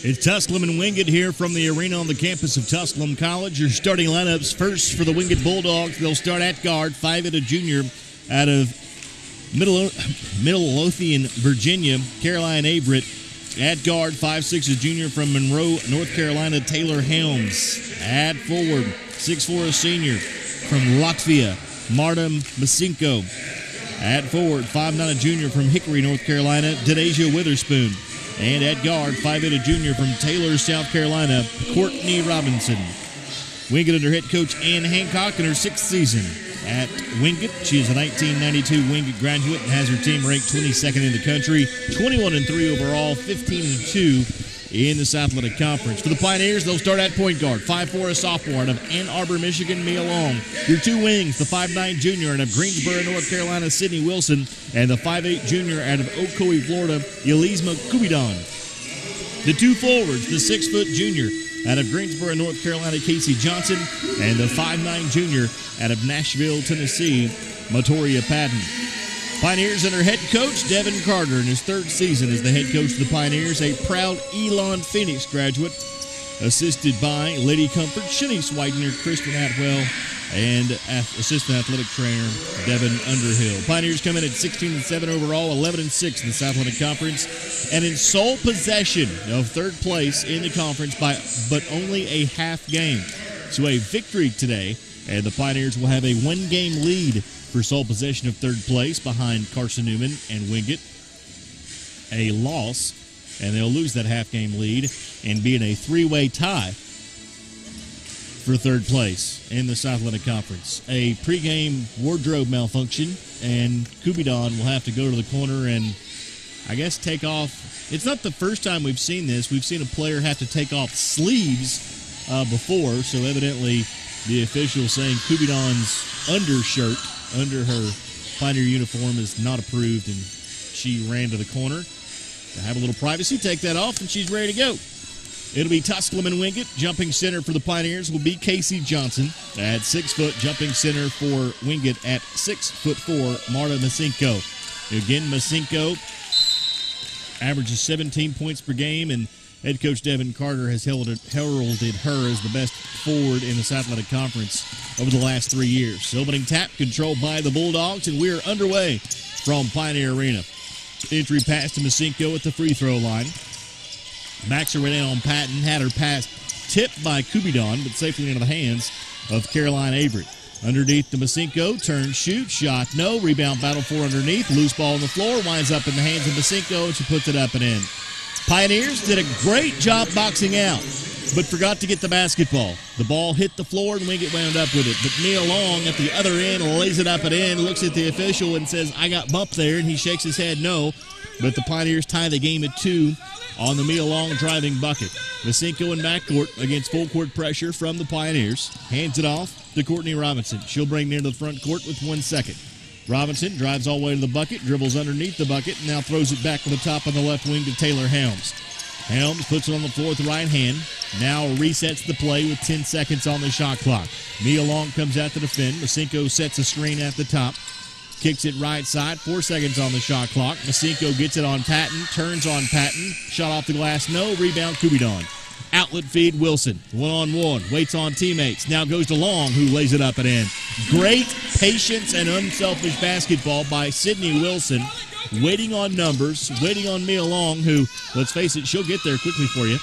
It's Tusculum and Wingate here from the arena on the campus of Tusculum College. Your starting lineups first for the Wingate Bulldogs. They'll start at guard, 5'8" junior out of Midlothian, Virginia, Caroline Averett. At guard, 5'6" junior from Monroe, North Carolina, Taylor Helms. At forward, 6'4" senior from Latvia, Marta Masinko. At forward, 5'9" junior from Hickory, North Carolina, Denasia Witherspoon. And at guard, 5'8" junior from Taylor, South Carolina, Courtney Robinson. Wingate under head coach Ann Hancock in her 6th season at Wingate. She is a 1992 Wingate graduate and has her team ranked 22nd in the country, 21-3 overall, 15-2 in the South Atlantic Conference. For the Pioneers, they'll start at point guard, 5'4", sophomore out of Ann Arbor, Michigan, Mia Long. Your two wings, the 5'9" junior out of Greensboro, North Carolina, Sydney Wilson, and the 5'8" junior out of Ocoee, Florida, Yelizma Kubidon. The two forwards, the 6' junior out of Greensboro, North Carolina, Casey Johnson, and the 5'9" junior out of Nashville, Tennessee, Matoria Patton. Pioneers under head coach Devin Carter in his 3rd season as the head coach of the Pioneers, a proud Elon Phoenix graduate, assisted by Lady Comfort, Shanice Widener, Kristen Atwell, and assistant athletic trainer Devin Underhill. Pioneers come in at 16-7 overall, 11-6 in the South Atlantic Conference, and in sole possession of 3rd place in the conference by but only a half game. So a victory today, and the Pioneers will have a 1-game lead for sole possession of 3rd place behind Carson Newman and Wingate. A loss, and they'll lose that half-game lead and be in a 3-way tie for 3rd place in the South Atlantic Conference. A pregame wardrobe malfunction, and Kubidon will have to go to the corner and, I guess, take off. It's not the first time we've seen this. We've seen a player have to take off sleeves before, so evidently the official saying Kubidon's undershirt under her Pioneer uniform is not approved, and she ran to the corner to have a little privacy, take that off, and she's ready to go. It'll be Tusculum and Wingate. Jumping center for the Pioneers will be Casey Johnson. At 6 foot, jumping center for Wingate at 6'4", Marta Masinko. Again, Masinko averages 17 points per game, and head coach Devin Carter has heralded her as the best forward in the South Atlantic Conference over the last 3 years. Opening tap controlled by the Bulldogs, and we're underway from Pioneer Arena. Entry pass to Masinko at the free throw line. Backs her in on Patton, had her pass tipped by Kubidon, but safely into the hands of Caroline Averett. Underneath to Masinko, turn, shoot, shot, no. Rebound battle for underneath, loose ball on the floor, winds up in the hands of Masinko, and she puts it up and in. Pioneers did a great job boxing out, but forgot to get the basketball. The ball hit the floor, and Wingate wound up with it. But Neil Long at the other end lays it up and in, looks at the official and says, I got bumped there, and he shakes his head no. But the Pioneers tie the game at 2 on the Mia Long driving bucket. Masinko in backcourt against full court pressure from the Pioneers. Hands it off to Courtney Robinson. She'll bring near the front court with 1 second. Robinson drives all the way to the bucket, dribbles underneath the bucket, and now throws it back to the top on the left wing to Taylor Helms. Helms puts it on the floor with the right hand. Now resets the play with 10 seconds on the shot clock. Mia Long comes out to defend. Masinko sets a screen at the top. Kicks it right side, 4 seconds on the shot clock. Masinko gets it on Patton, turns on Patton. Shot off the glass, no. Rebound, Kubidon. Outlet feed, Wilson. 1-on-1, waits on teammates. Now goes to Long, who lays it up and in. Great patience and unselfish basketball by Sydney Wilson. Waiting on numbers, waiting on Mia Long, who, let's face it, she'll get there quickly for you.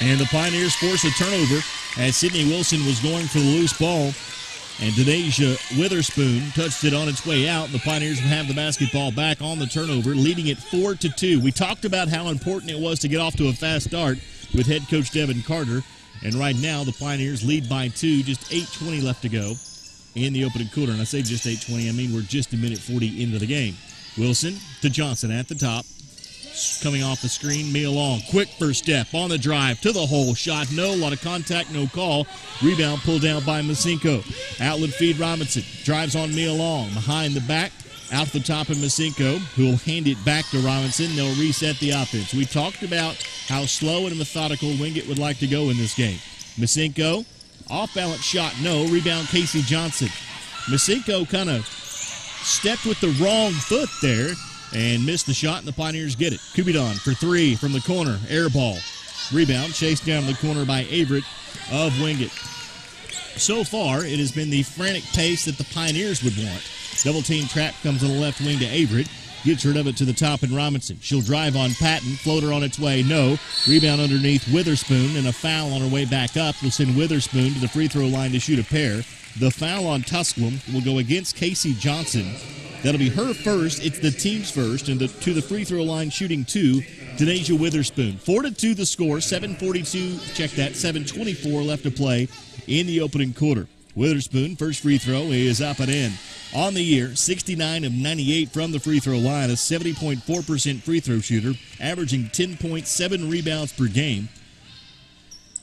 And the Pioneers force a turnover as Sydney Wilson was going for the loose ball. And Denasia Witherspoon touched it on its way out. The Pioneers will have the basketball back on the turnover, leading it 4-2. We talked about how important it was to get off to a fast start with head coach Devin Carter. And right now, the Pioneers lead by 2, just 8:20 left to go in the opening quarter. And I say just 8:20, I mean we're just a minute 40 into the game. Wilson to Johnson at the top. Coming off the screen, Mia Long. Quick first step on the drive to the hole. Shot, no. A lot of contact, no call. Rebound pulled down by Masinko. Outlet feed Robinson. Drives on Mia Long. Behind the back. Out the top of Masinko, who will hand it back to Robinson. They'll reset the offense. We talked about how slow and methodical Wingate would like to go in this game. Masinko, off-balance shot, no. Rebound, Casey Johnson. Masinko kind of stepped with the wrong foot there and missed the shot, and the Pioneers get it. Kubidon for three from the corner. Air ball. Rebound chased down the corner by Averett of Wingate. So far, it has been the frantic pace that the Pioneers would want. Double team trap comes on the left wing to Averett. Gets rid of it to the top in Robinson. She'll drive on Patton. Floater on its way. No. Rebound underneath Witherspoon, and a foul on her way back up will send Witherspoon to the free throw line to shoot a pair. The foul on Tusculum will go against Casey Johnson. That'll be her first. It's the team's first. And to the free throw line shooting two, Denasia Witherspoon. 4-2 the score. 7:42. Check that. 7:24 left to play in the opening quarter. Witherspoon, first free throw is up and in. On the year, 69 of 98 from the free throw line, a 70.4% free throw shooter, averaging 10.7 rebounds per game,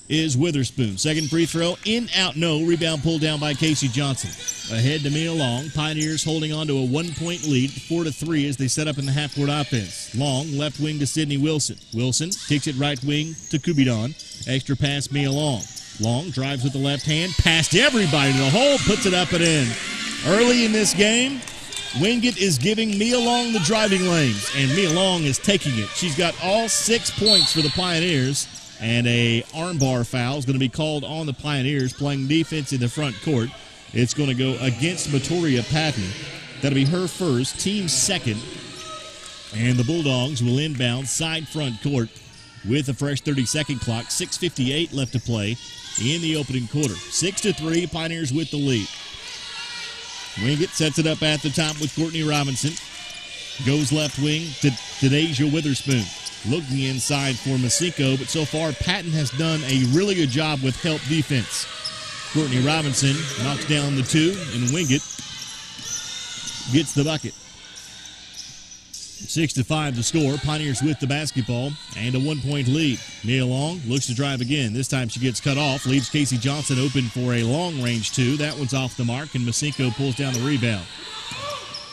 is Witherspoon. Second free throw, in, out, no. Rebound pulled down by Casey Johnson. Ahead to Mia Long. Pioneers holding on to a 1-point lead, 4-3 as they set up in the half-court offense. Long, left wing to Sydney Wilson. Wilson kicks it right wing to Kubidon. Extra pass, Mia Long. Long drives with the left hand, past everybody to the hole, puts it up and in. Early in this game, Wingate is giving Mia Long the driving lanes, and Mia Long is taking it. She's got all 6 points for the Pioneers, and a armbar foul is going to be called on the Pioneers playing defense in the front court. It's going to go against Matoria Patton. That'll be her first, team second, and the Bulldogs will inbound side front court with a fresh 30-second clock. 6:58 left to play in the opening quarter. 6-3, Pioneers with the lead. Wingate sets it up at the top with Courtney Robinson. Goes left wing to Denasia Witherspoon. Looking inside for Masiko, but so far Patton has done a really good job with help defense. Courtney Robinson knocks down the two, and Wingate gets the bucket. 6-5 to score. Pioneers with the basketball and a 1-point lead. Mia Long looks to drive again. This time she gets cut off. Leaves Casey Johnson open for a long-range two. That one's off the mark, and Masiko pulls down the rebound.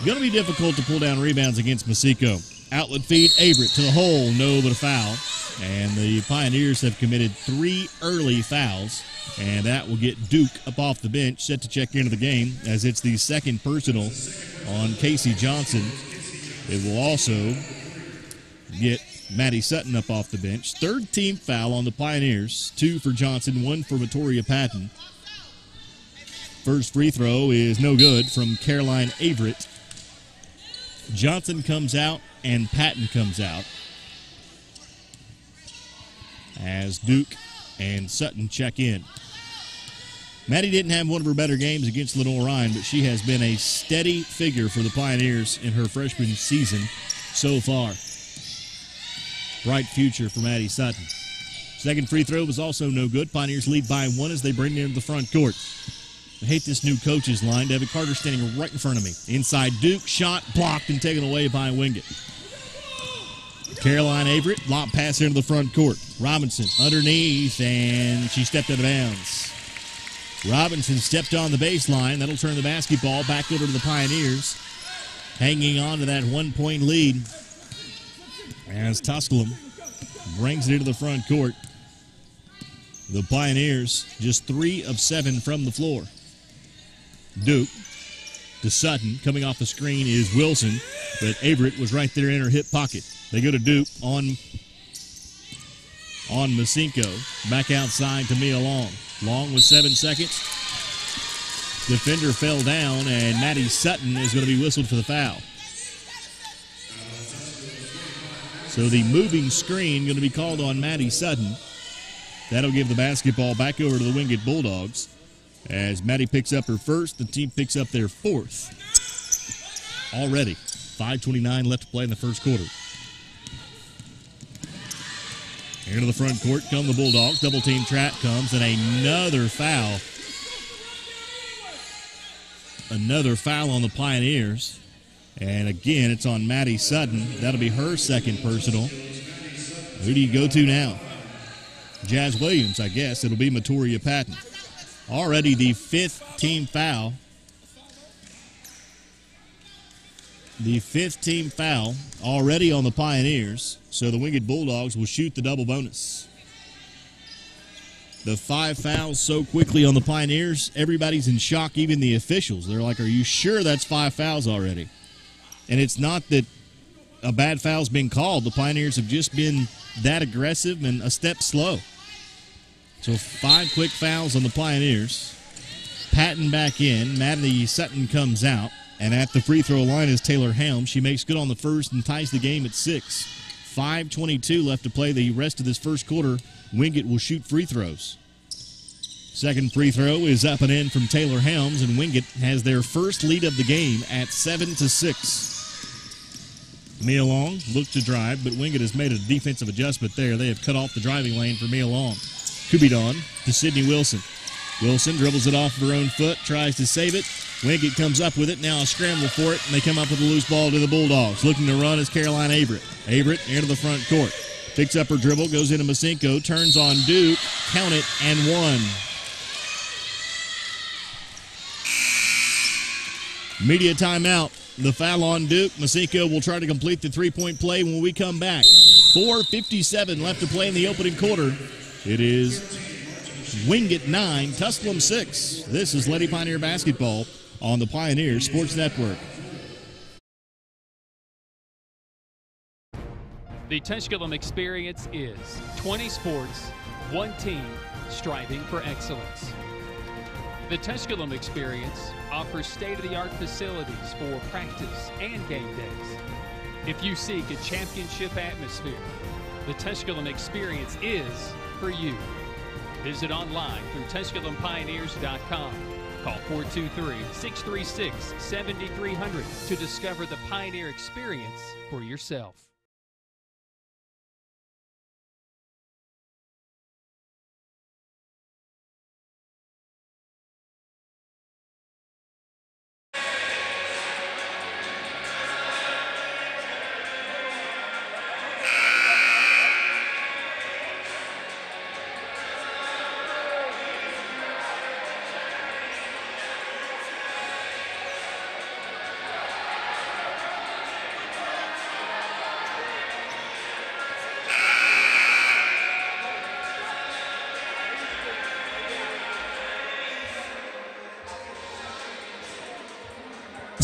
Going to be difficult to pull down rebounds against Masiko. Outlet feed, Averett to the hole. No, but a foul. And the Pioneers have committed 3 early fouls. And that will get Duke up off the bench, set to check into the game, as it's the second personal on Casey Johnson. It will also get Maddie Sutton up off the bench. Third team foul on the Pioneers. 2 for Johnson, 1 for Matoria Patton. First free throw is no good from Caroline Averett. Johnson comes out and Patton comes out as Duke and Sutton check in. Maddie didn't have one of her better games against Lenore Ryan, but she has been a steady figure for the Pioneers in her freshman season so far. Bright future for Maddie Sutton. Second free throw was also no good. Pioneers lead by 1 as they bring it into the front court. I hate this new coach's line. David Carter standing right in front of me. Inside Duke, shot blocked and taken away by Wingate. Caroline Averett, lob pass into the front court. Robinson underneath, and she stepped out of bounds. Robinson stepped on the baseline. That'll turn the basketball back over to the Pioneers. Hanging on to that 1-point lead as Tusculum brings it into the front court. The Pioneers just 3 of 7 from the floor. Duke to Sutton. Coming off the screen is Wilson, but Averett was right there in her hip pocket. They go to Duke on Masinko. Back outside to Mia Long. Long with 7 seconds. Defender fell down, and Maddie Sutton is going to be whistled for the foul. So the moving screen going to be called on Maddie Sutton. That'll give the basketball back over to the Wingate Bulldogs. As Maddie picks up her first, the team picks up their 4th. Already. 5:29 left to play in the first quarter. Into the front court come the Bulldogs. Double team trap comes, and another foul. Another foul on the Pioneers. And again, it's on Maddie Sutton. That'll be her second personal. Who do you go to now? Jazz Williams, I guess. It'll be Matoria Patton. Already the 5th team foul. The 5th team foul already on the Pioneers. So the Wingate Bulldogs will shoot the double bonus. The 5 fouls so quickly on the Pioneers, everybody's in shock, even the officials. They're like, are you sure that's 5 fouls already? And it's not that a bad foul's been called. The Pioneers have just been that aggressive and a step slow. So 5 quick fouls on the Pioneers. Patton back in. Maddie Sutton comes out. And at the free throw line is Taylor Helms. She makes good on the first and ties the game at 6. 5:22 left to play the rest of this first quarter. Wingate will shoot free throws. Second free throw is up and in from Taylor Helms, and Wingate has their first lead of the game at 7-6. Mia Long looked to drive, but Wingate has made a defensive adjustment there. They have cut off the driving lane for Mia Long. Kubidon to Sydney Wilson. Wilson dribbles it off of her own foot, tries to save it. Wingate comes up with it, now a scramble for it, and they come up with a loose ball to the Bulldogs. Looking to run is Caroline Averett. Averett into the front court. Picks up her dribble, goes into Masinko, turns on Duke, count it, and 1. Media timeout. The foul on Duke. Masinko will try to complete the three-point play when we come back. 4:57 left to play in the opening quarter. It is Wingate 9, Tusculum 6. This is Lady Pioneer basketball on the Pioneer Sports Network. The Tusculum experience is 20 sports, 1 team, striving for excellence. The Tusculum experience offers state-of-the-art facilities for practice and game days. If you seek a championship atmosphere, the Tusculum experience is for you. Visit online through TusculumPioneers.com. Call 423-636-7300 to discover the Pioneer experience for yourself.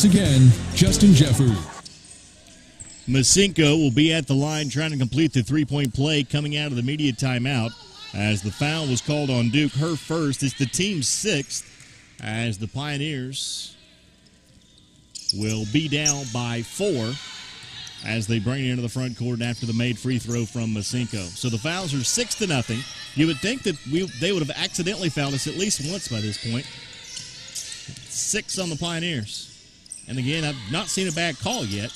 Once again, Justin Jeffers. Masinko will be at the line trying to complete the three-point play coming out of the media timeout as the foul was called on Duke, her first. It's the team's 6th as the Pioneers will be down by 4 as they bring it into the front court after the made free throw from Masinko. So the fouls are 6-0. You would think that they would have accidentally fouled us at least once by this point. 6 on the Pioneers. And again, I've not seen a bad call yet.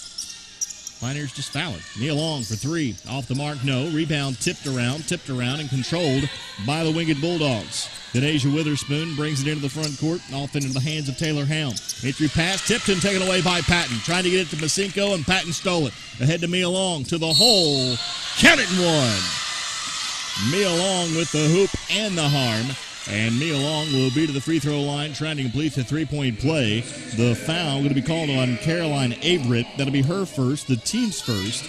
Pioneers just fouling. Mia Long for 3. Off the mark, no. Rebound tipped around and controlled by the Wingate Bulldogs. Denasia Witherspoon brings it into the front court, off into the hands of Taylor Helms. Entry pass, tipped and taken away by Patton. Trying to get it to Masinko, and Patton stole it. Ahead to Mia Long, to the hole. Count it, 1. Mia Long with the hoop and the harm. And Mia Long will be to the free throw line trying to complete the three-point play. The foul going to be called on Caroline Averett. That'll be her first, the team's first.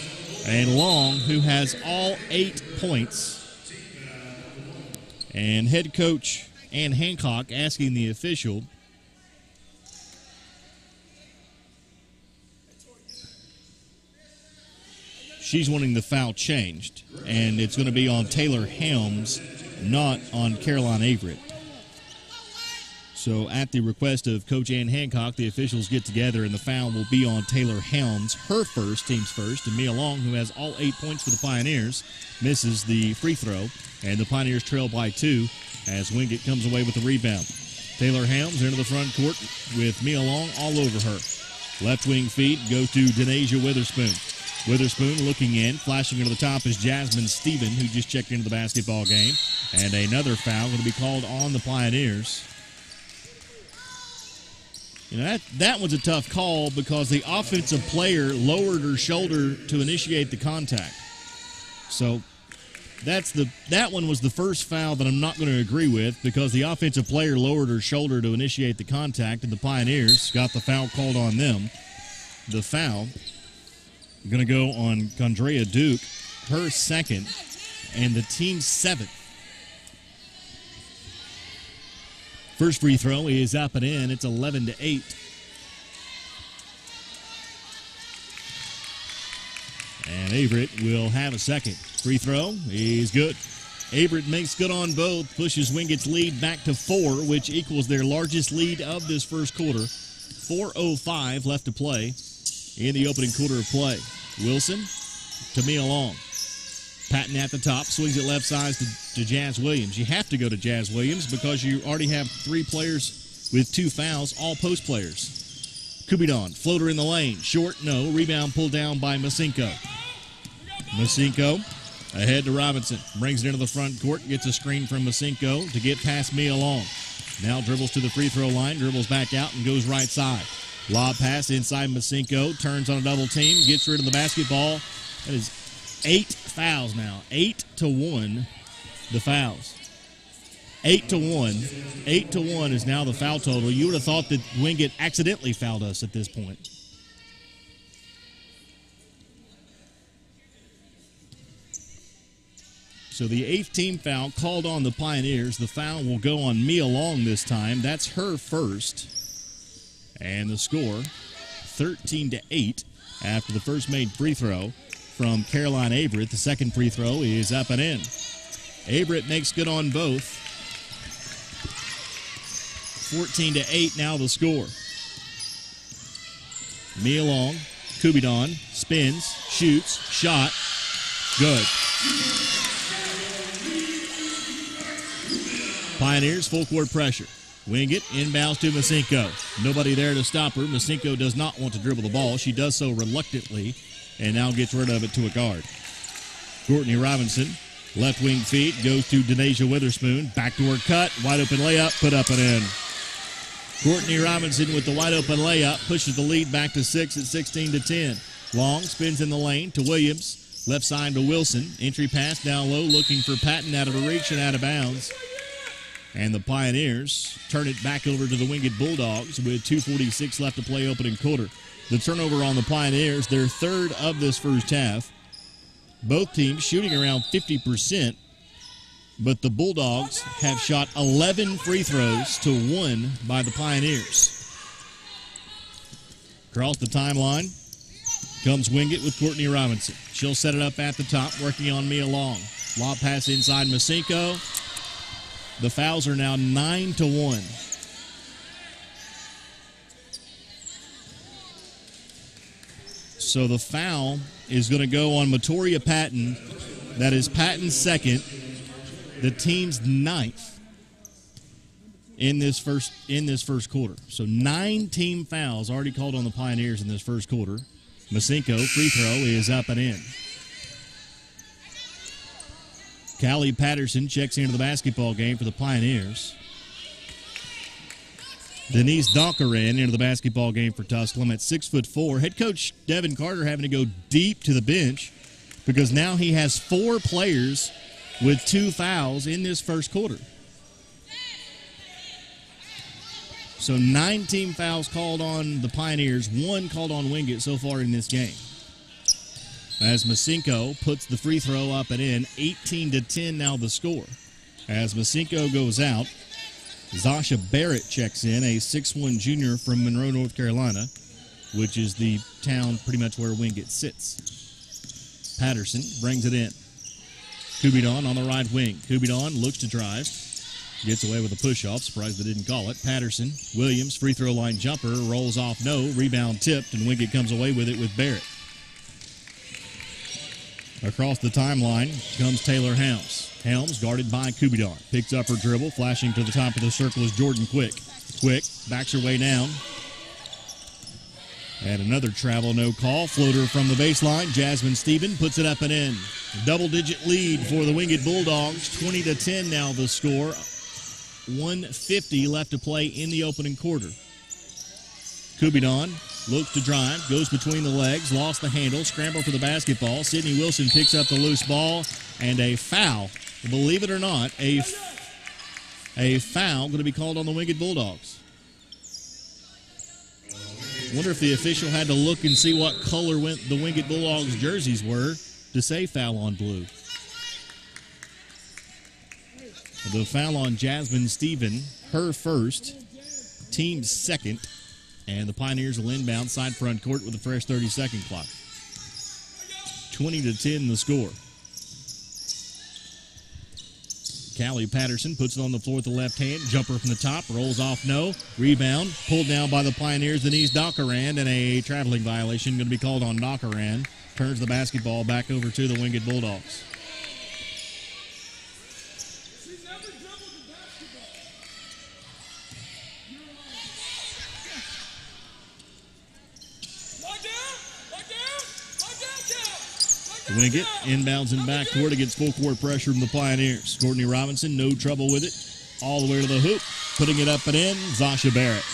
And Long, who has all 8 points. And head coach Ann Hancock asking the official, she's wanting the foul changed. And it's going to be on Taylor Helms, not on Caroline Averett. So at the request of Coach Ann Hancock, the officials get together, and the foul will be on Taylor Helms, her first, team's first. And Mia Long, who has all 8 points for the Pioneers, misses the free throw. And the Pioneers trail by 2 as Wingate comes away with the rebound. Taylor Helms into the front court with Mia Long all over her. Left wing feed go to Denasia Witherspoon. Witherspoon looking in, flashing into the top is Jasmine Stephen, who just checked into the basketball game. And another foul going to be called on the Pioneers. You know, that one's a tough call because the offensive player lowered her shoulder to initiate the contact. So that one was the first foul that I'm not going to agree with because the offensive player lowered her shoulder to initiate the contact, and the Pioneers got the foul called on them. The foul going to go on Condrea Duke, her second, and the team's 7th. First free throw is up and in. It's 11-8. Averett will have a second. Free throw is good. Averett makes good on both, pushes Wingate's lead back to 4, which equals their largest lead of this first quarter. 4:05 left to play in the opening quarter of play. Wilson to Mia Long. Patton at the top, swings it left side to Jazz Williams. You have to go to Jazz Williams because you already have 3 players with 2 fouls, all post players. Kubidon, floater in the lane. Short, no. Rebound pulled down by Masinko. Masinko ahead to Robinson. Brings it into the front court. Gets a screen from Masinko to get past Mia Long. Now dribbles to the free throw line. Dribbles back out and goes right side. Lob pass inside Masinko. Turns on a double team. Gets rid of the basketball. That is 8 fouls now. 8-1 the fouls. 8-1. 8-1 is now the foul total. You would have thought that Wingate accidentally fouled us at this point. So the 8th team foul called on the Pioneers. The foul will go on Mia Long this time. That's her first. And the score, 13-8 after the first made free throw from Caroline Averett. The second free throw is up and in. Averett makes good on both. 14-8 now the score. Mia Long, Kubidon, spins, shoots, shot, good. Pioneers full court pressure. Wingate inbounds to Masinko. Nobody there to stop her. Masinko does not want to dribble the ball. She does so reluctantly and now gets rid of it to a guard. Courtney Robinson, left wing feed, goes to Denasia Witherspoon. Backdoor cut, wide open layup, put up and in. Courtney Robinson with the wide open layup pushes the lead back to 6 at 16-10. Long spins in the lane to Williams. Left side to Wilson. Entry pass down low looking for Patton out of reach and out of bounds. And the Pioneers turn it back over to the Wingate Bulldogs with 2:46 left to play opening quarter. The turnover on the Pioneers, their third of this first half. Both teams shooting around 50%, but the Bulldogs have shot 11 free throws to 1 by the Pioneers. Across the timeline comes Wingate with Courtney Robinson. She'll set it up at the top, working on Mia Long. Lob pass inside Masinko. The fouls are now 9-1. So the foul is going to go on Matoria Patton. That is Patton's second, the team's 9th in this first quarter. So 9 team fouls already called on the Pioneers in this first quarter. Masinko, free throw is up and in. Callie Patterson checks into the basketball game for the Pioneers. Denise Donkeran into the basketball game for Tusculum at 6'4". Head coach Devin Carter having to go deep to the bench because now he has 4 players with 2 fouls in this first quarter. So 9 team fouls called on the Pioneers, 1 called on Wingate so far in this game. As Masinko puts the free throw up and in, 18-10 now the score. As Masinko goes out, Zasha Barrett checks in, a 6'1" junior from Monroe, North Carolina, which is the town pretty much where Wingate sits. Patterson brings it in. Kubidon on the right wing. Kubidon looks to drive. Gets away with a push-off. Surprised they didn't call it. Patterson, Williams, free throw line jumper, rolls off no. Rebound tipped, and Wingate comes away with it with Barrett. Across the timeline comes Taylor Helms. Helms guarded by Kubidon. Picks up her dribble. Flashing to the top of the circle is Jordan Quick. Quick backs her way down. And another travel no call. Floater from the baseline. Jasmine Stephen puts it up and in. Double-digit lead for the Wingate Bulldogs. 20-10 now the score. 1:50 left to play in the opening quarter. Kubidon looks to drive, goes between the legs, lost the handle, scramble for the basketball. Sydney Wilson picks up the loose ball, and a foul. Believe it or not, a foul going to be called on the Wingate Bulldogs. Wonder if the official had to look and see what color the Wingate Bulldogs jerseys were to say foul on blue. The foul on Jasmine Stephen, her first, team's second, and the Pioneers will inbound side front court with a fresh 30-second clock. 20-10 the score. Callie Patterson puts it on the floor with the left hand. Jumper from the top, rolls off, no. Rebound, pulled down by the Pioneers, Denise Dockeran, and a traveling violation going to be called on Dockeran. Turns the basketball back over to the Wingate Bulldogs. Wingate inbounds and backcourt against full court pressure from the Pioneers. Courtney Robinson, no trouble with it. All the way to the hoop. Putting it up and in, Zasha Barrett.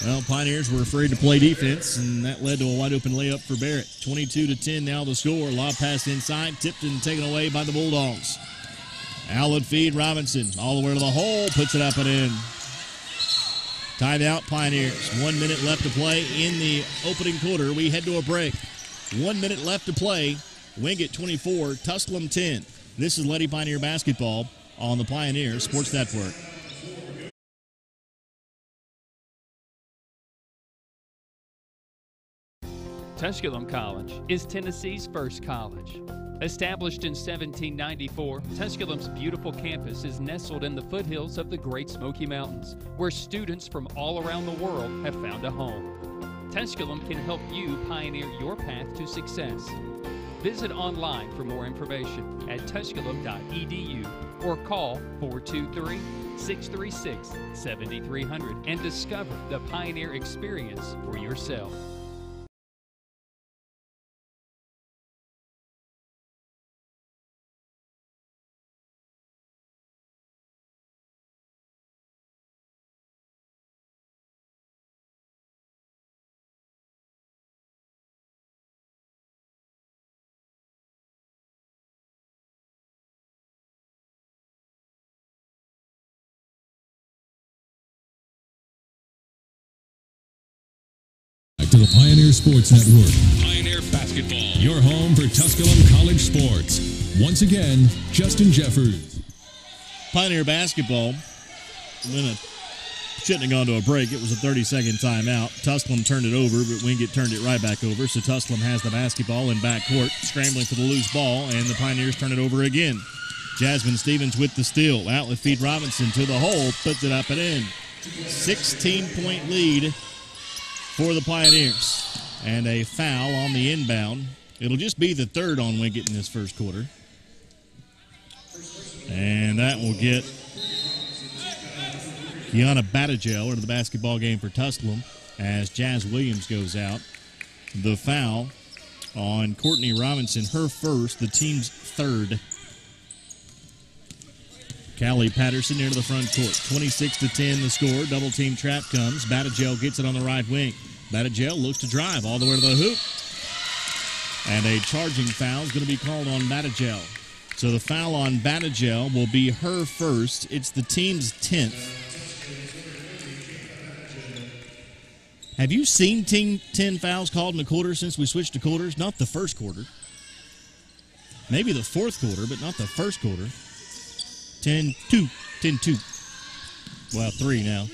Well, Pioneers were afraid to play defense, and that led to a wide-open layup for Barrett. 22-10 now the score. Lob pass inside, tipped and taken away by the Bulldogs. Outlet feed, Robinson. All the way to the hole, puts it up and in. Tied out, Pioneers. 1 minute left to play in the opening quarter. We head to a break. 1 minute left to play. Wingate 24, Tusculum 10. This is Lady Pioneer basketball on the Pioneer Sports Network. Tusculum College is Tennessee's first college. Established in 1794, Tusculum's beautiful campus is nestled in the foothills of the Great Smoky Mountains, where students from all around the world have found a home. Tusculum can help you pioneer your path to success. Visit online for more information at tusculum.edu or call 423-636-7300 and discover the Pioneer experience for yourself. To the Pioneer Sports Network. Pioneer Basketball. Your home for Tusculum College sports. Once again, Justin Jeffers. Pioneer basketball. Shouldn't have gone to a break. It was a 30-second timeout. Tusculum turned it over, but Wingate turned it right back over. So Tusculum has the basketball in backcourt, scrambling for the loose ball, and the Pioneers turn it over again. Jasmine Stevens with the steal. Outlet feed Robinson to the hole, puts it up and in. 16-point lead for the Pioneers. And a foul on the inbound. It'll just be the third on Wingate in this first quarter. And that will get Kiana Batagel into the basketball game for Tusculum as Jazz Williams goes out. The foul on Courtney Robinson, her first, the team's third. Callie Patterson near to the front court. 26-10 the score. Double team trap comes. Batagel gets it on the right wing. Batagel looks to drive all the way to the hoop. And a charging foul is going to be called on Batagel. So the foul on Batagel will be her first. It's the team's 10th. Have you seen 10 fouls called in a quarter since we switched to quarters? Not the first quarter. Maybe the fourth quarter, but not the first quarter. 10-2. 10-2. Well, 3 now.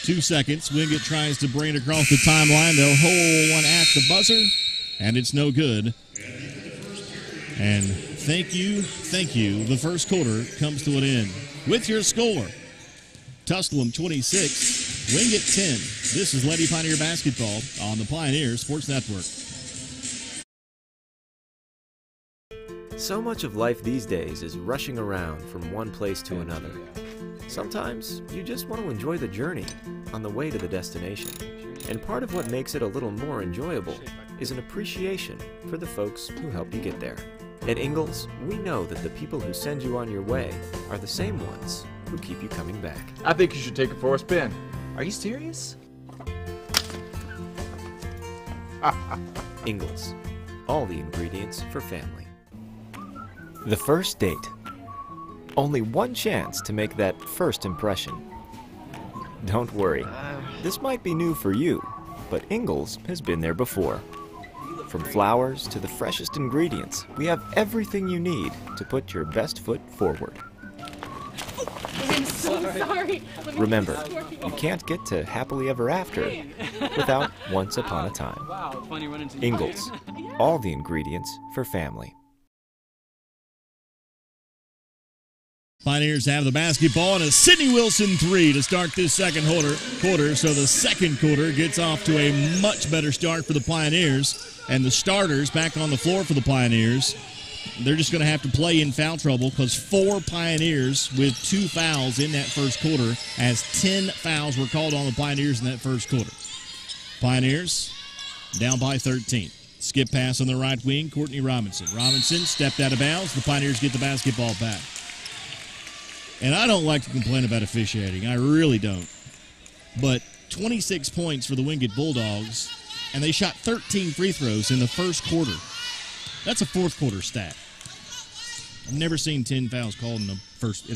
2 seconds. Wingate tries to bring it across the timeline. They'll hold one at the buzzer, and it's no good. And thank you. The first quarter comes to an end. With your score, Tusculum 26, Wingate 10. This is Lady Pioneer Basketball on the Pioneer Sports Network. So much of life these days is rushing around from one place to another. Sometimes you just want to enjoy the journey on the way to the destination. And part of what makes it a little more enjoyable is an appreciation for the folks who help you get there. At Ingalls, we know that the people who send you on your way are the same ones who keep you coming back. I think you should take it for a spin. Are you serious? Ingalls, all the ingredients for family. The first date. Only one chance to make that first impression. Don't worry, this might be new for you, but Ingalls has been there before. From flowers to the freshest ingredients, we have everything you need to put your best foot forward. Sorry. Remember, you can't get to happily ever after without once upon a time. Wow, funny running into Ingalls, all the ingredients for family. Pioneers have the basketball and a Sidney Wilson three to start this second quarter. So the second quarter gets off to a much better start for the Pioneers. And the starters back on the floor for the Pioneers, they're just going to have to play in foul trouble because 4 Pioneers with 2 fouls in that first quarter, as 10 fouls were called on the Pioneers in that first quarter. Pioneers down by 13. Skip pass on the right wing, Courtney Robinson. Robinson stepped out of bounds. The Pioneers get the basketball back. And I don't like to complain about officiating. I really don't. But 26 points for the Wingate Bulldogs, and they shot 13 free throws in the first quarter. That's a fourth quarter stat. I've never seen 10 fouls called in a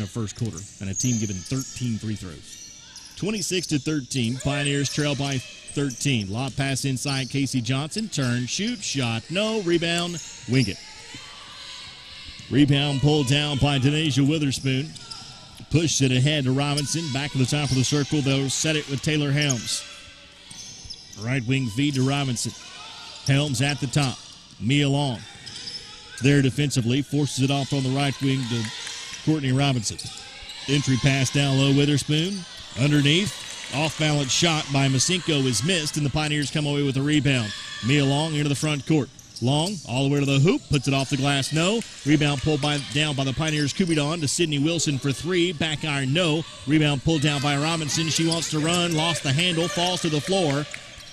first quarter, and a team given 13 free throws. 26-13, Pioneers trail by 13. Lob pass inside, Casey Johnson. Turn, shoot, shot, no. Rebound, Wingate. Rebound pulled down by Denasia Witherspoon. Pushed it ahead to Robinson. Back to the top of the circle. They'll set it with Taylor Helms. Right wing feed to Robinson. Helms at the top. Mia Long. There defensively. Forces it off on the right wing to Courtney Robinson. Entry pass down low. Witherspoon. Underneath. Off-balance shot by Masinko is missed, and the Pioneers come away with a rebound. Mia Long into the front court. Long, all the way to the hoop, puts it off the glass, no. Rebound pulled down by the Pioneers, Kubidon to Sidney Wilson for 3. Back iron, no. Rebound pulled down by Robinson. She wants to run, lost the handle, falls to the floor,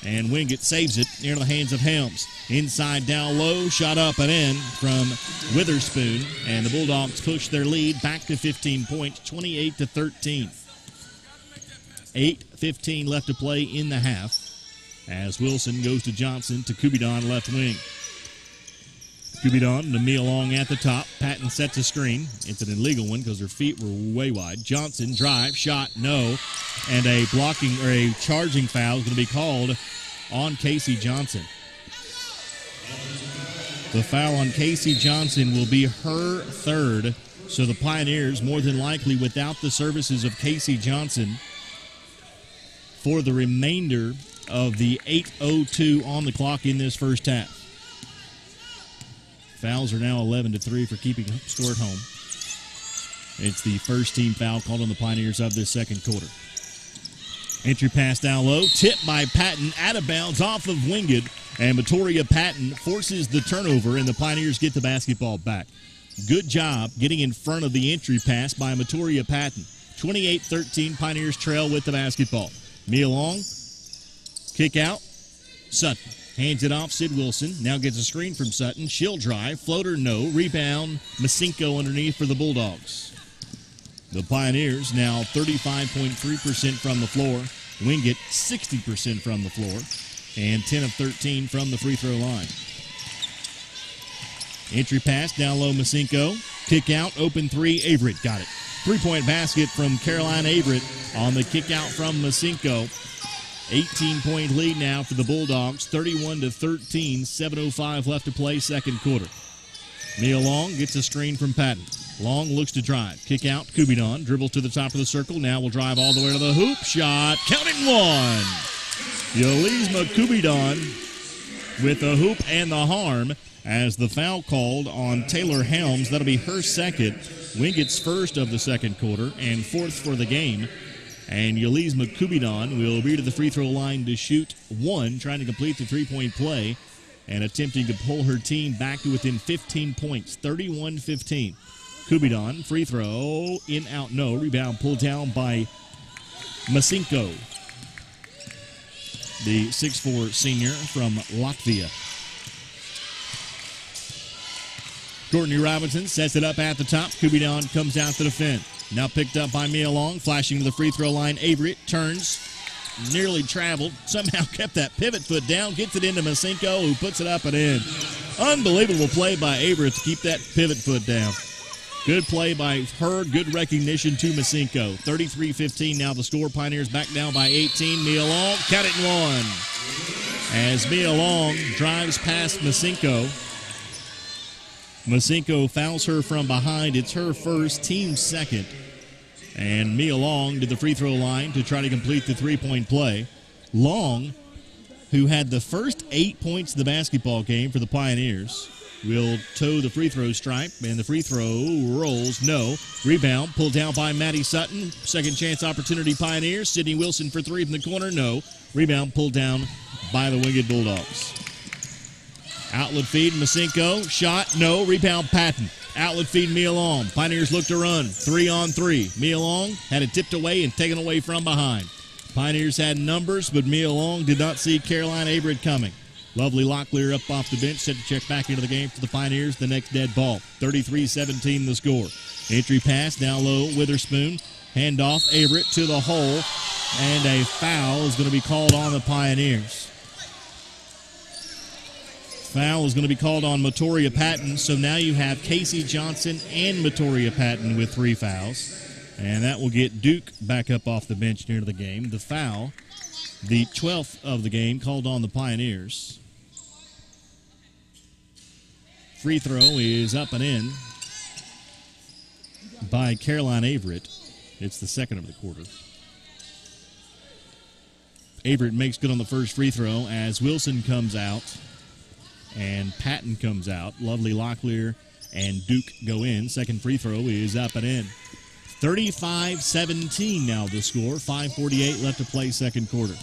and Wingate saves it near the hands of Helms. Inside, down low, shot up and in from Witherspoon, and the Bulldogs push their lead back to 15 points, 28-13. 8:15 left to play in the half as Wilson goes to Johnson to Kubidon left wing. Kubidon to Mia Long at the top. Patton sets a screen. It's an illegal one because her feet were way wide. Johnson drive, shot, no. And a blocking or a charging foul is going to be called on Casey Johnson. The foul on Casey Johnson will be her third. So the Pioneers, more than likely without the services of Casey Johnson for the remainder of the 8:02 on the clock in this first half. Fouls are now 11-3 for keeping score at home. It's the first team foul called on the Pioneers of this second quarter. Entry pass down low, tipped by Patton, out of bounds off of Wingate, and Matoria Patton forces the turnover, and the Pioneers get the basketball back. Good job getting in front of the entry pass by Matoria Patton. 28-13, Pioneers trail with the basketball. Mia Long, kick out, Sutton. Hands it off, Sid Wilson. Now gets a screen from Sutton. She'll drive. Floater, no. Rebound, Masinko underneath for the Bulldogs. The Pioneers now 35.3% from the floor. Wingate 60% from the floor. And 10 of 13 from the free throw line. Entry pass, down low, Masinko. Kick out, open three, Averett got it. Three-point basket from Caroline Averett on the kick out from Masinko. 18-point lead now for the Bulldogs, 31-13, 7:05 left to play, second quarter. Mia Long gets a screen from Patton. Long looks to drive. Kick out, Kubidon, dribbles to the top of the circle. Now will drive all the way to the hoop. Shot, counting one. Yolisma Kubidon with the hoop and the harm as the foul called on Taylor Helms. That'll be her second. Wingate's first of the second quarter and fourth for the game. And Yolisma Kubidon will be to the free throw line to shoot one, trying to complete the three-point play and attempting to pull her team back to within 15 points, 31-15. Kubidon, free throw, in, out, no. Rebound pulled down by Masinko, the 6'4 senior from Latvia. Courtney Robinson sets it up at the top. Kubidon comes out to defend. Now picked up by Mia Long, flashing to the free throw line. Averett turns, nearly traveled, somehow kept that pivot foot down, gets it into Masinko, who puts it up and in. Unbelievable play by Averett to keep that pivot foot down. Good play by her, good recognition to Masinko. 33-15 now the score. Pioneers back down by 18. Mia Long, count it in one. As Mia Long drives past Masinko. Masinko fouls her from behind. It's her first, team second. And Mia Long to the free throw line to try to complete the three-point play. Long, who had the first 8 points of the basketball game for the Pioneers, will toe the free throw stripe, and the free throw rolls. No. Rebound pulled down by Maddie Sutton. Second chance opportunity, Pioneers. Sydney Wilson for three from the corner. No. Rebound pulled down by the Wingate Bulldogs. Outlet feed, Masinko. Shot. No. Rebound, Patton. Outlet feed, Mia Long. Pioneers look to run. 3-on-3. Mia Long had it tipped away and taken away from behind. Pioneers had numbers, but Mia Long did not see Caroline Averett coming. Lovely Locklear up off the bench, set to check back into the game for the Pioneers. The next dead ball. 33-17 the score. Entry pass down low, Witherspoon. Handoff, Averett to the hole. And a foul is going to be called on the Pioneers. Foul is going to be called on Matoria Patton. So now you have Casey Johnson and Matoria Patton with 3 fouls. And that will get Duke back up off the bench near the game. The foul, the 12th of the game, called on the Pioneers. Free throw is up and in by Caroline Averett. It's the second of the quarter. Averett makes good on the first free throw as Wilson comes out and Patton comes out. Lovely Locklear and Duke go in. Second free throw is up and in. 35-17 now the score. 5:48 left to play second quarter.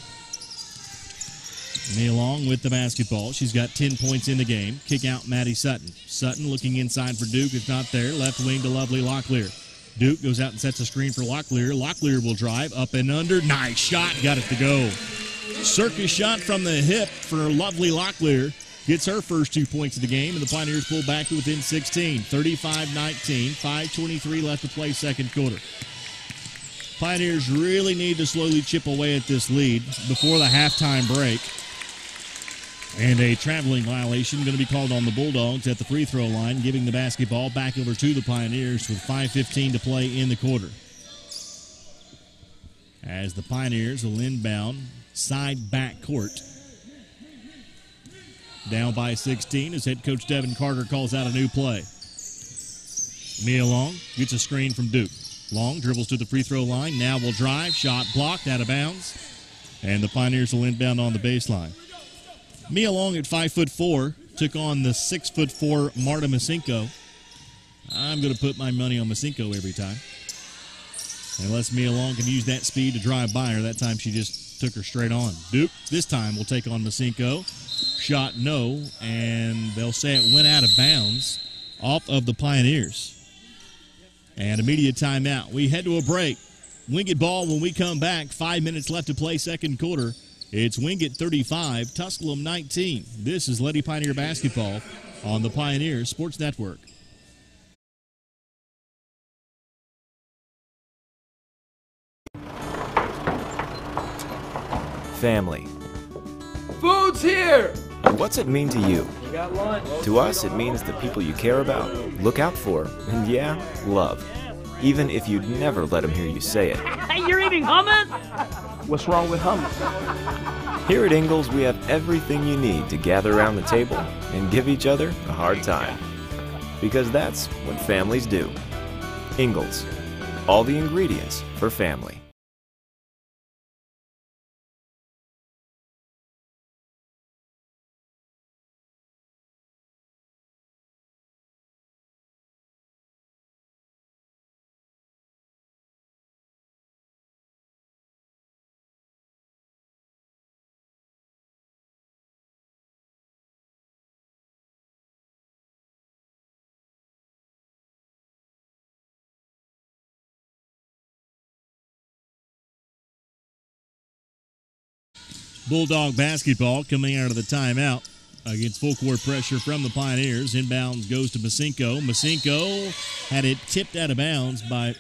Mia Long with the basketball. She's got 10 points in the game. Kick out Maddie Sutton. Sutton looking inside for Duke. It's not there. Left wing to Lovely Locklear. Duke goes out and sets a screen for Locklear. Locklear will drive up and under. Nice shot. Got it to go. Circus shot from the hip for Lovely Locklear. Gets her first 2 points of the game, and the Pioneers pull back to within 16. 35-19. 5:23 left to play second quarter. Pioneers really need to slowly chip away at this lead before the halftime break. And a traveling violation going to be called on the Bulldogs at the free throw line, giving the basketball back over to the Pioneers with 5:15 to play in the quarter. As the Pioneers will inbound side back court. Down by 16 as head coach Devin Carter calls out a new play. Mia Long gets a screen from Duke. Long dribbles to the free throw line. Now will drive. Shot blocked out of bounds. And the Pioneers will inbound on the baseline. Mia Long at 5'4" took on the 6'4" Marta Masinko. I'm going to put my money on Masinko every time. Unless Mia Long can use that speed to drive by her. That time she just took her straight on. Duke this time will take on Masinko. Shot no, and they'll say it went out of bounds off of the Pioneers. And immediate timeout. We head to a break. Wingate ball when we come back. 5 minutes left to play second quarter. It's Wingate 35, Tusculum 19. This is Lady Pioneer basketball on the Pioneer Sports Network. Family. Food's here! What's it mean to you? We got lunch. To us, it means the people you care about, look out for, and yeah, love. Even if you'd never let them hear you say it. Hey, you're eating hummus? What's wrong with hummus? Here at Ingalls, we have everything you need to gather around the table and give each other a hard time. Because that's what families do. Ingalls. All the ingredients for family. Bulldog basketball coming out of the timeout against full court pressure from the Pioneers. Inbounds goes to Masinko. Masinko had it tipped out of bounds by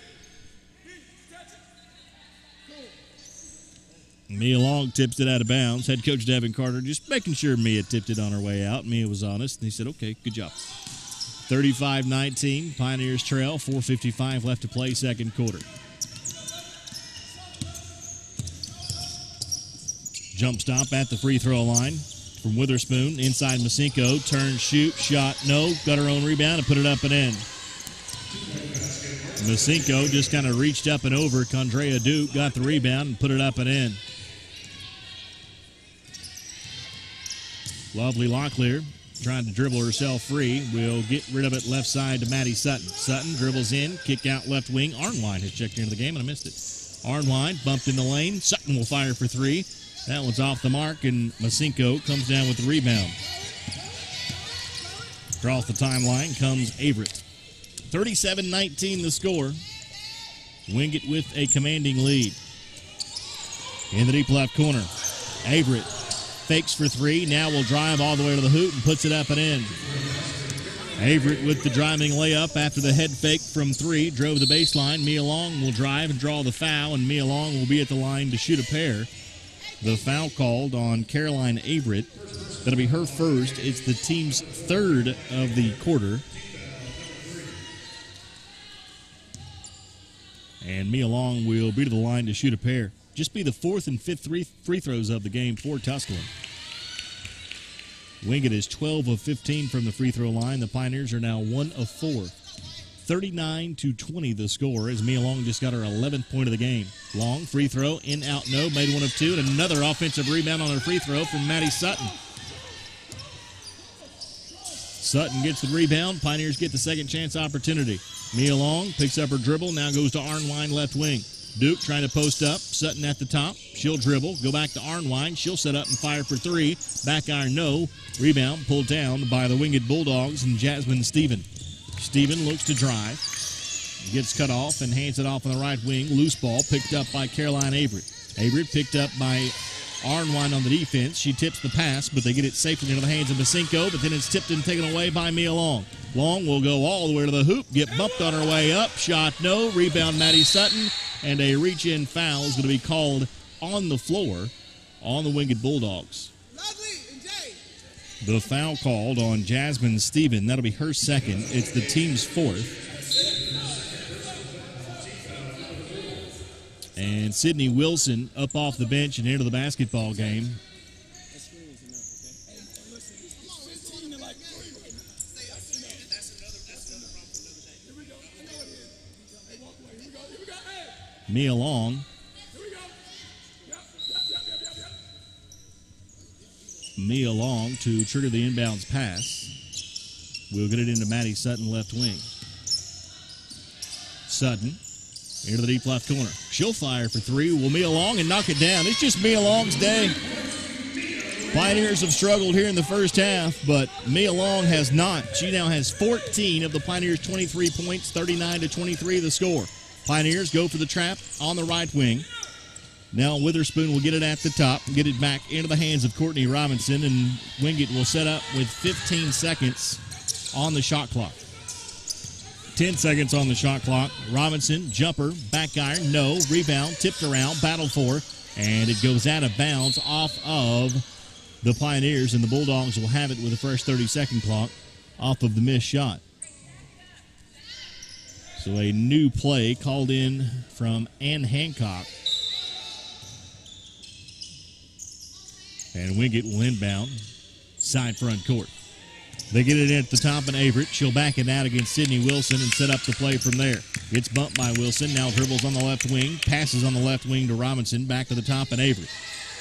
Mia Long. Tips it out of bounds. Head coach Devin Carter just making sure Mia tipped it on her way out. Mia was honest, and he said, okay, good job. 35-19, Pioneers trail. 4:55 left to play second quarter. Jump stop at the free throw line from Witherspoon. Inside Masinko. Turn, shoot, shot, no. Got her own rebound and put it up and in. Masinko just kind of reached up and over. Condrea Duke got the rebound and put it up and in. Lovely Locklear trying to dribble herself free. Will get rid of it left side to Maddie Sutton. Sutton dribbles in, kick out left wing. Arnwine has checked into the game, and I missed it. Arnwine bumped in the lane. Sutton will fire for three. That one's off the mark, and Masinko comes down with the rebound. Across the timeline comes Averett. 37-19 the score. Wingate with a commanding lead. In the deep left corner, Averett fakes for three. Now will drive all the way to the hoop and puts it up and in. Averett with the driving layup after the head fake from three. Drove the baseline. Mia Long will drive and draw the foul, and Mia Long will be at the line to shoot a pair. The foul called on Caroline Averett. That'll be her first. It's the team's third of the quarter. And Mia Long will be to the line to shoot a pair. Just be the fourth and fifth free throws of the game for Tusculum. Wingate is 12 of 15 from the free throw line. The Pioneers are now 1 of 4. 39-20 the score as Mia Long just got her 11th point of the game. Long, free throw, in, out, no, made one of two, and another offensive rebound on her free throw from Maddie Sutton. Sutton gets the rebound. Pioneers get the second chance opportunity. Mia Long picks up her dribble, now goes to Arnwine left wing. Duke trying to post up, Sutton at the top. She'll dribble, go back to Arnwine. She'll set up and fire for three. Back iron, no. Rebound pulled down by the Wingate Bulldogs and Jasmine Stephen. Stephen looks to drive. Gets cut off and hands it off on the right wing. Loose ball picked up by Caroline Averett. Averett picked up by Arnwine on the defense. She tips the pass, but they get it safely into the hands of Masinko, but then it's tipped and taken away by Mia Long. Long will go all the way to the hoop, get bumped on her way up. Shot no. Rebound Maddie Sutton, and a reach-in foul is going to be called on the floor on the Wingate Bulldogs. The foul called on Jasmine Stephen. That'll be her second. It's the team's fourth. And Sydney Wilson up off the bench and into the basketball game. Mia Long. Mia Long to trigger the inbounds pass. We'll get it into Maddie Sutton left wing. Sutton into the deep left corner. She'll fire for three. Will Mia Long and knock it down. It's just Mia Long's day. Pioneers have struggled here in the first half, but Mia Long has not. She now has 14 of the Pioneers' 23 points, 39-23 the score. Pioneers go for the trap on the right wing. Now Witherspoon will get it at the top and get it back into the hands of Courtney Robinson, and Wingate will set up with 15 seconds on the shot clock. 10 seconds on the shot clock. Robinson, jumper, back iron, no. Rebound, tipped around, battled for, and it goes out of bounds off of the Pioneers, and the Bulldogs will have it with a fresh 30-second clock off of the missed shot. So a new play called in from Ann Hancock. And Wingate will inbound side front court. They get it in at the top, and Averett. She'll back it out against Sydney Wilson and set up the play from there. Gets bumped by Wilson. Now dribbles on the left wing. Passes on the left wing to Robinson. Back to the top, and Averett.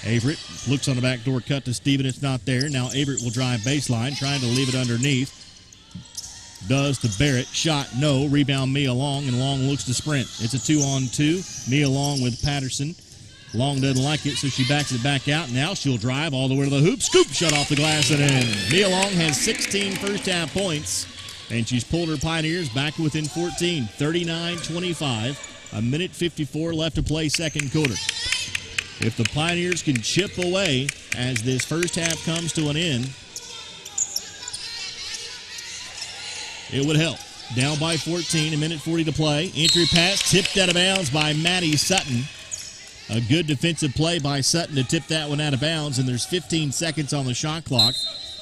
Averett looks on the backdoor cut to Steven. It's not there. Now Averett will drive baseline, trying to leave it underneath. Does to Barrett. Shot, no. Rebound Mia Long, and Long looks to sprint. It's a 2-on-2. Mia Long with Patterson. Long doesn't like it, so she backs it back out. Now she'll drive all the way to the hoop. Scoop, shut off the glass and in. Mia Long has 16 first-half points, and she's pulled her Pioneers back within 14, 39-25. A minute 54 left to play second quarter. If the Pioneers can chip away as this first half comes to an end, it would help. Down by 14, a minute 40 to play. Entry pass tipped out of bounds by Maddie Sutton. A good defensive play by Sutton to tip that one out of bounds, and there's 15 seconds on the shot clock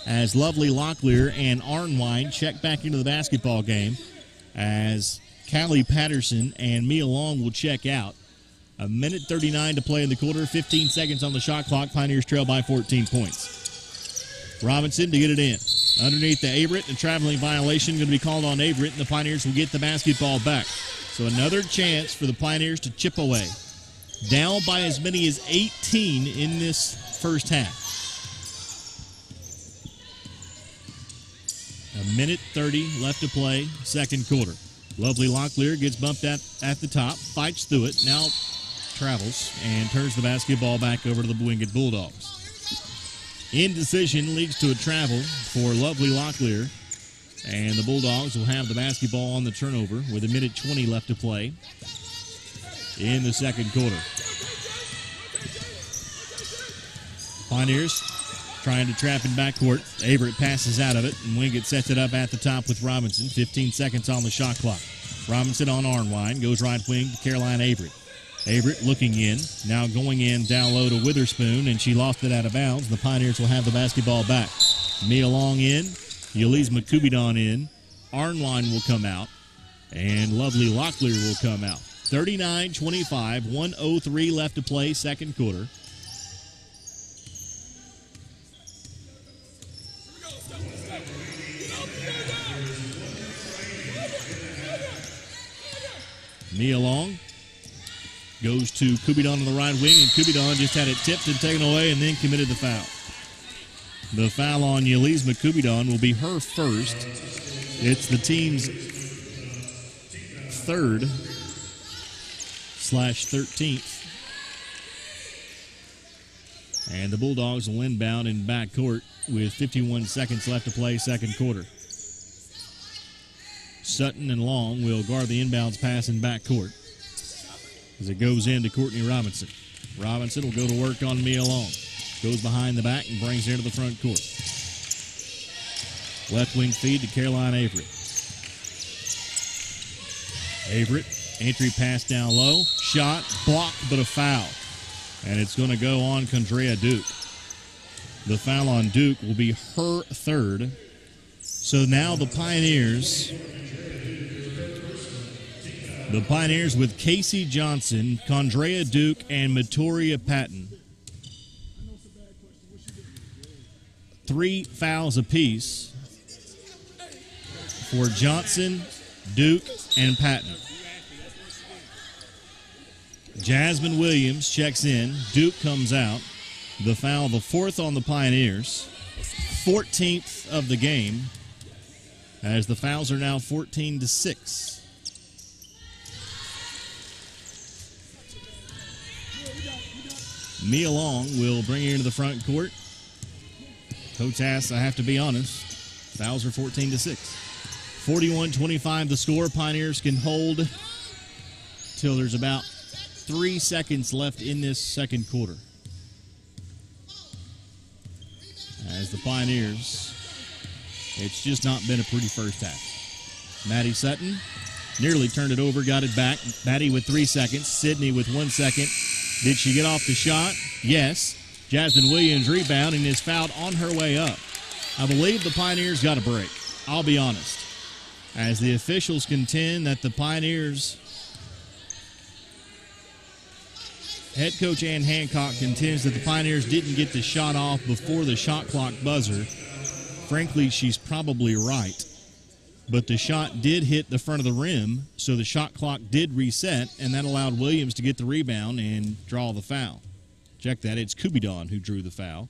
as Lovely Locklear and Arnwine check back into the basketball game as Callie Patterson and Mia Long will check out. A minute 39 to play in the quarter, 15 seconds on the shot clock. Pioneers trail by 14 points. Robinson to get it in. Underneath the Averett, a traveling violation going to be called on Averett, and the Pioneers will get the basketball back. So another chance for the Pioneers to chip away. Down by as many as 18 in this first half. A minute 30 left to play, second quarter. Lovely Locklear gets bumped at the top, fights through it, now travels and turns the basketball back over to the Wingate Bulldogs. Indecision leads to a travel for Lovely Locklear, and the Bulldogs will have the basketball on the turnover with a minute 20 left to play in the second quarter. Pioneers trying to trap in backcourt. Averett passes out of it, and Wingate sets it up at the top with Robinson. 15 seconds on the shot clock. Robinson on Arnwine, goes right wing to Caroline Averett. Averett looking in, now going in down low to Witherspoon, and she lost it out of bounds. The Pioneers will have the basketball back. Mia Long in, Yulise Makubidon in, Arnwine will come out, and Lovely Locklear will come out. 39-25, 1:03 left to play, second quarter. Mia Long goes to Kubidon on the right wing, and Kubidon just had it tipped and taken away and then committed the foul. The foul on Yulise Makubidon will be her first. It's the team's third/13th. And the Bulldogs will inbound in backcourt with 51 seconds left to play, second quarter. Sutton and Long will guard the inbounds pass in backcourt as it goes into Courtney Robinson. Robinson will go to work on Mia Long. Goes behind the back and brings it into the front court. Left wing feed to Caroline Averett. Averett, entry pass down low. Shot, blocked, but a foul. And it's going to go on Condrea Duke. The foul on Duke will be her third. So now the Pioneers with Casey Johnson, Condrea Duke, and Matoria Patton. 3 fouls apiece for Johnson, Duke, and Patton. Jasmine Williams checks in. Duke comes out. The foul, the fourth on the Pioneers. 14th of the game, as the fouls are now 14-6. Mia Long will bring her into the front court. Coach asks, I have to be honest, fouls are 14-6. 41-25 the score. Pioneers can hold till there's about 3 seconds left in this second quarter. As the Pioneers, it's just not been a pretty first half. Maddie Sutton nearly turned it over, got it back. Maddie with 3 seconds. Sydney with 1 second. Did she get off the shot? Yes. Jasmine Williams rebound and is fouled on her way up. I believe the Pioneers got a break. I'll be honest. As the officials contend that the Pioneers, head coach Ann Hancock contends that the Pioneers didn't get the shot off before the shot clock buzzer. Frankly, she's probably right. But the shot did hit the front of the rim, so the shot clock did reset, and that allowed Williams to get the rebound and draw the foul. Check that. It's Kubidon who drew the foul.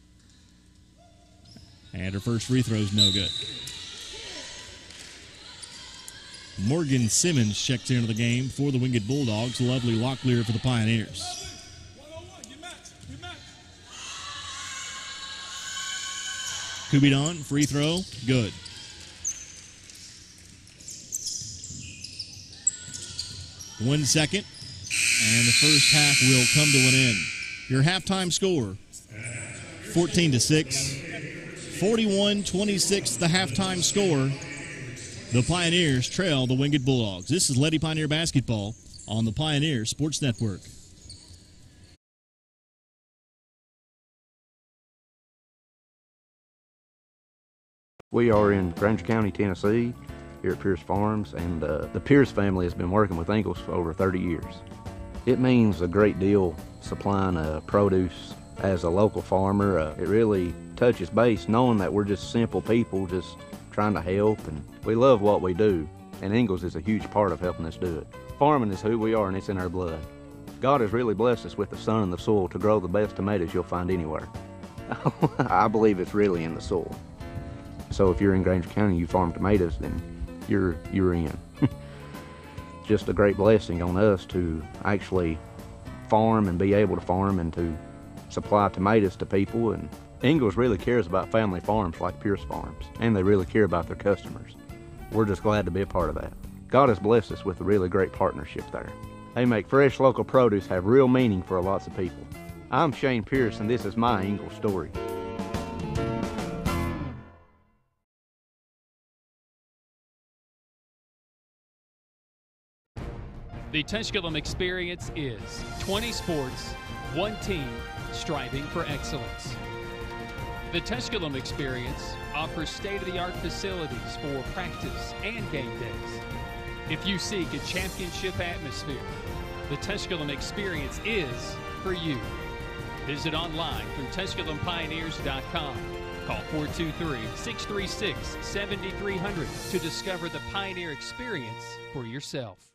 And her first free throw is no good. Morgan Simmons checks into the game for the Wingate Bulldogs. Lovely Locklear for the Pioneers. Kubidon, free throw, good. One second, and the first half will come to an end. Your halftime score, 14-6. 41-26, the halftime score. The Pioneers trail the Wingate Bulldogs. This is Lady Pioneer Basketball on the Pioneer Sports Network. We are in Granger County, Tennessee, here at Pierce Farms, and the Pierce family has been working with Ingalls for over 30 years. It means a great deal supplying produce as a local farmer. It really touches base knowing that we're just simple people just trying to help, and we love what we do, and Ingalls is a huge part of helping us do it. Farming is who we are, and it's in our blood. God has really blessed us with the sun and the soil to grow the best tomatoes you'll find anywhere. I believe it's really in the soil. So if you're in Granger County and you farm tomatoes, then you're in. Just a great blessing on us to actually farm and be able to farm and to supply tomatoes to people. And Ingalls really cares about family farms like Pierce Farms, and they really care about their customers. We're just glad to be a part of that. God has blessed us with a really great partnership there. They make fresh local produce have real meaning for lots of people. I'm Shane Pierce, and this is my Ingalls story. The Tusculum experience is 20 sports, one team, striving for excellence. The Tusculum experience offers state-of-the-art facilities for practice and game days. If you seek a championship atmosphere, the Tusculum experience is for you. Visit online through TusculumPioneers.com. Call 423-636-7300 to discover the Pioneer experience for yourself.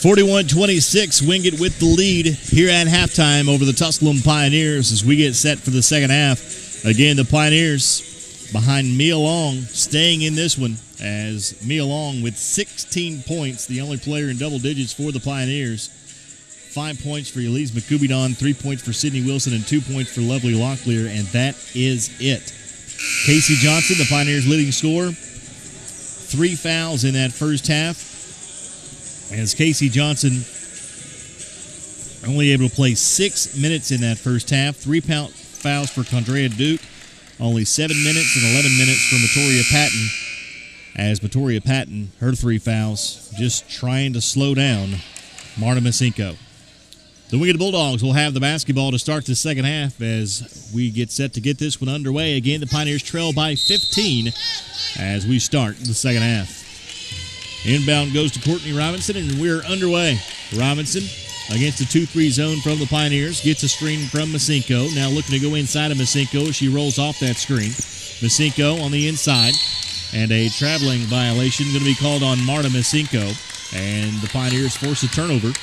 41-26, Wingate with the lead here at halftime over the Tusculum Pioneers as we get set for the second half. Again, the Pioneers behind Mia Long staying in this one as Mia Long with 16 points, the only player in double digits for the Pioneers. 5 points for Elise McCubidon, 3 points for Sydney Wilson, and 2 points for Lovely Locklear, and that is it. Casey Johnson, the Pioneers' leading scorer, 3 fouls in that first half. As Casey Johnson only able to play 6 minutes in that first half. 3 fouls for Condrea Duke. Only 7 minutes and 11 minutes for Matoria Patton. As Matoria Patton, her 3 fouls, just trying to slow down Marta Masinko. The Wingate Bulldogs will have the basketball to start the second half as we get set to get this one underway. Again, the Pioneers trail by 15 as we start the second half. Inbound goes to Courtney Robinson, and we're underway. Robinson against the 2-3 zone from the Pioneers. Gets a screen from Masinko. Now looking to go inside of Masinko. She rolls off that screen. Masinko on the inside. And a traveling violation going to be called on Marta Masinko. And the Pioneers force a turnover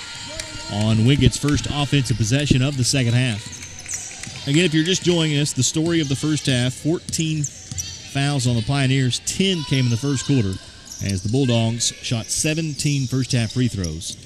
on Wingate's first offensive possession of the second half. Again, if you're just joining us, the story of the first half, 14 fouls on the Pioneers. 10 came in the first quarter, as the Bulldogs shot 17 first-half free throws.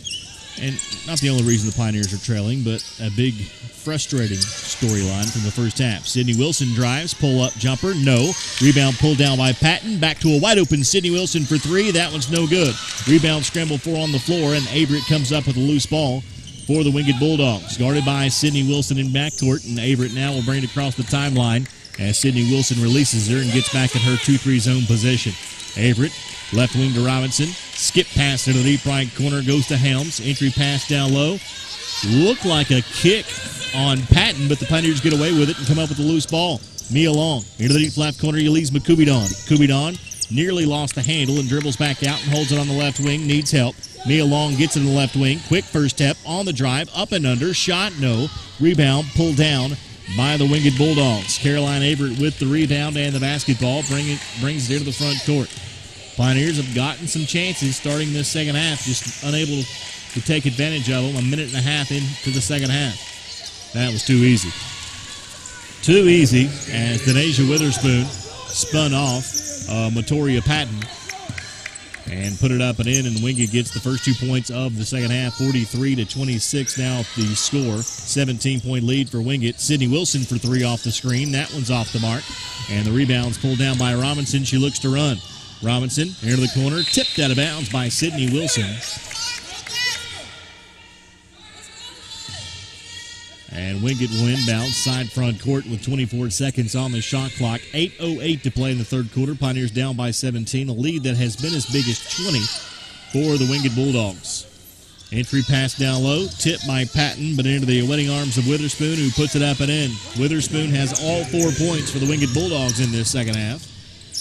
And not the only reason the Pioneers are trailing, but a big, frustrating storyline from the first half. Sydney Wilson drives, pull-up jumper, no. Rebound pulled down by Patton. Back to a wide-open Sydney Wilson for 3. That one's no good. Rebound scramble 4 on the floor, and Averett comes up with a loose ball for the Wingate Bulldogs. Guarded by Sydney Wilson in backcourt, and Averett now will bring it across the timeline as Sydney Wilson releases her and gets back in her 2-3 zone position. Averett, left wing to Robinson. Skip pass into the deep right corner. Goes to Helms. Entry pass down low. Looked like a kick on Patton, but the Pioneers get away with it and come up with a loose ball. Mia Long into the deep left corner. Elise McCubidon. Cubidon nearly lost the handle and dribbles back out and holds it on the left wing. Needs help. Mia Long gets in the left wing. Quick first step on the drive. Up and under. Shot no. Rebound pulled down by the Wingate Bulldogs. Caroline Averett with the rebound and the basketball. Brings it into the front court. Pioneers have gotten some chances starting this second half, just unable to take advantage of them. 1.5 minutes into the second half. That was too easy. Too easy as Denasia Witherspoon spun off Matoria Patton and put it up and in, and Wingate gets the first 2 points of the second half. 43-26 now the score. 17-point lead for Wingate. Sydney Wilson for 3 off the screen. That one's off the mark. And the rebound's pulled down by Robinson. She looks to run. Robinson into the corner, tipped out of bounds by Sydney Wilson. And Wingate will inbound side front court with 24 seconds on the shot clock. 8:08 to play in the third quarter. Pioneers down by 17, a lead that has been as big as 20 for the Wingate Bulldogs. Entry pass down low, tipped by Patton, but into the awaiting arms of Witherspoon, who puts it up and in. Witherspoon has all 4 points for the Wingate Bulldogs in this second half.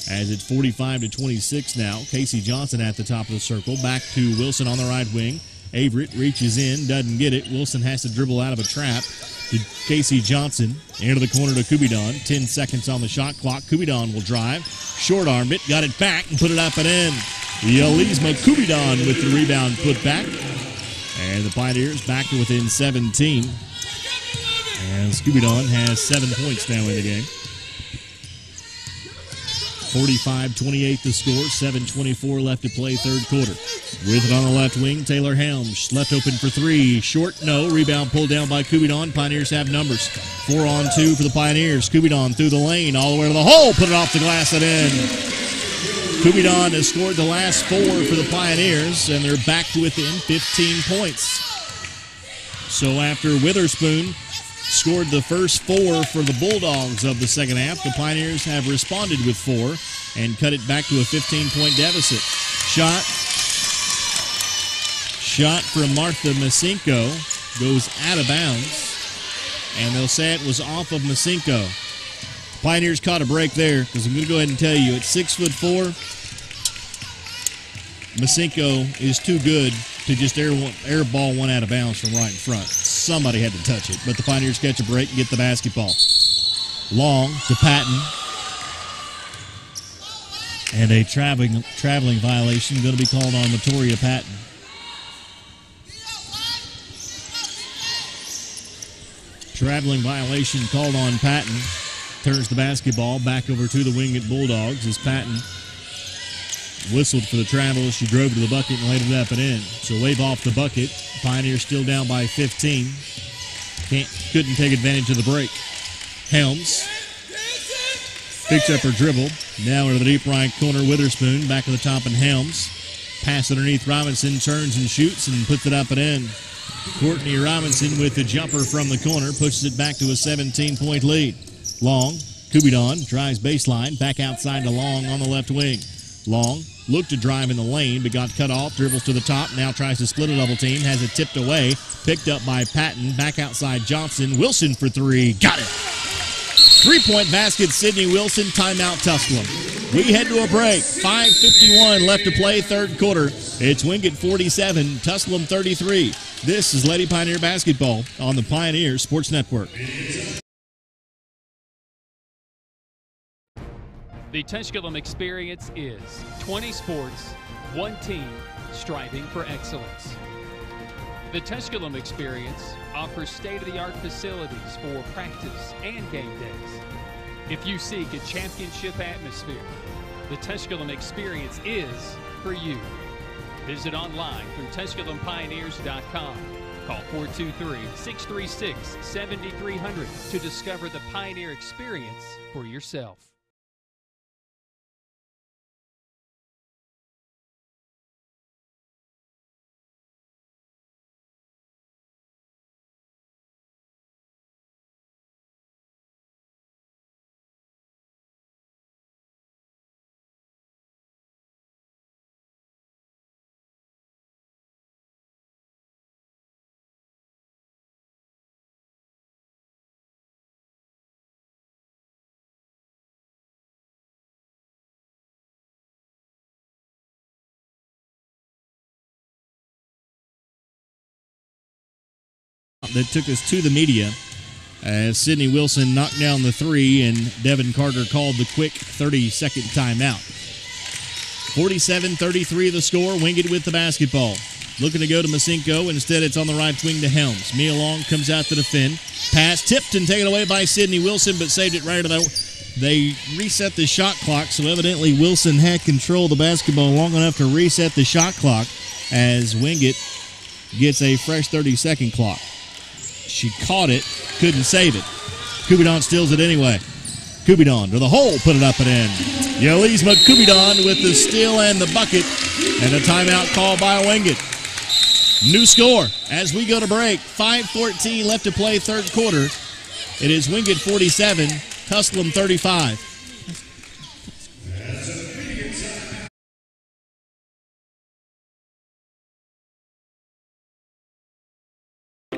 As it's 45-26 now. Casey Johnson at the top of the circle. Back to Wilson on the right wing. Averett reaches in, doesn't get it. Wilson has to dribble out of a trap to Casey Johnson. Into the corner to Cubidon. 10 seconds on the shot clock. Cubidon will drive. Short-armed it, got it back, and put it up and in. Yelizma Cubidon with the rebound put back. And the Pioneers back to within 17. And Cubidon has 7 points now in the game. 45-28 the score, 7:24 left to play third quarter. With it on the left wing, Taylor Helms left open for 3. Short, no. Rebound pulled down by Cubidon. Pioneers have numbers. 4-on-2 for the Pioneers. Cubidon through the lane, all the way to the hole. Put it off the glass and in. Cubidon has scored the last 4 for the Pioneers, and they're back to within 15 points. So after Witherspoon scored the first 4 for the Bulldogs of the second half, the Pioneers have responded with 4 and cut it back to a 15-point deficit. Shot from Martha Masinko goes out of bounds, and they'll say it was off of Masinko. Pioneers caught a break there, because I'm going to go ahead and tell you, at 6'4", Masinko is too good to just airball one out of bounds from right in front. Somebody had to touch it, but the Pioneers catch a break and get the basketball. Long to Patton. And a traveling violation going to be called on Matoria Patton. Traveling violation called on Patton. Turns the basketball back over to the Wingate Bulldogs as Patton whistled for the travel. She drove to the bucket and laid it up and in. So wave off the bucket. Pioneers still down by 15. Couldn't take advantage of the break. Helms picks up her dribble. Now into the deep right corner. Witherspoon back at the top and Helms. Pass underneath Robinson. Turns and shoots and puts it up and in. Courtney Robinson with the jumper from the corner pushes it back to a 17-point lead. Long, Kubidon drives baseline, back outside to Long on the left wing. Long looked to drive in the lane, but got cut off, dribbles to the top, now tries to split a double team, has it tipped away, picked up by Patton, back outside Johnson. Wilson for three, got it! 3-point basket, Sydney Wilson, timeout Tusculum. We head to a break, 5:51 left to play, third quarter. It's Wingate 47, Tusculum 33. This is Lady Pioneer Basketball on the Pioneer Sports Network. The Tusculum experience is 20 sports, one team, striving for excellence. The Tusculum experience offers state-of-the-art facilities for practice and game days. If you seek a championship atmosphere, the Tusculum experience is for you. Visit online through TusculumPioneers.com. Call 423-636-7300 to discover the Pioneer experience for yourself. That took us to the media as Sydney Wilson knocked down the three and Devin Carter called the quick 30-second timeout. 47-33 the score. Wingate with the basketball. Looking to go to Masinko. Instead, it's on the right wing to Helms. Mia Long comes out to defend. Pass tipped and taken away by Sydney Wilson, but saved it right. They reset the shot clock, so evidently Wilson had control of the basketball long enough to reset the shot clock as Wingate gets a fresh 30-second clock. She caught it, couldn't save it. Kubidon steals it anyway. Kubidon to the hole, put it up and in. Yolisma Kubidon with the steal and the bucket, and a timeout call by Wingate. New score as we go to break. 5:14 left to play, third quarter. It is Wingate 47, Tusculum 35.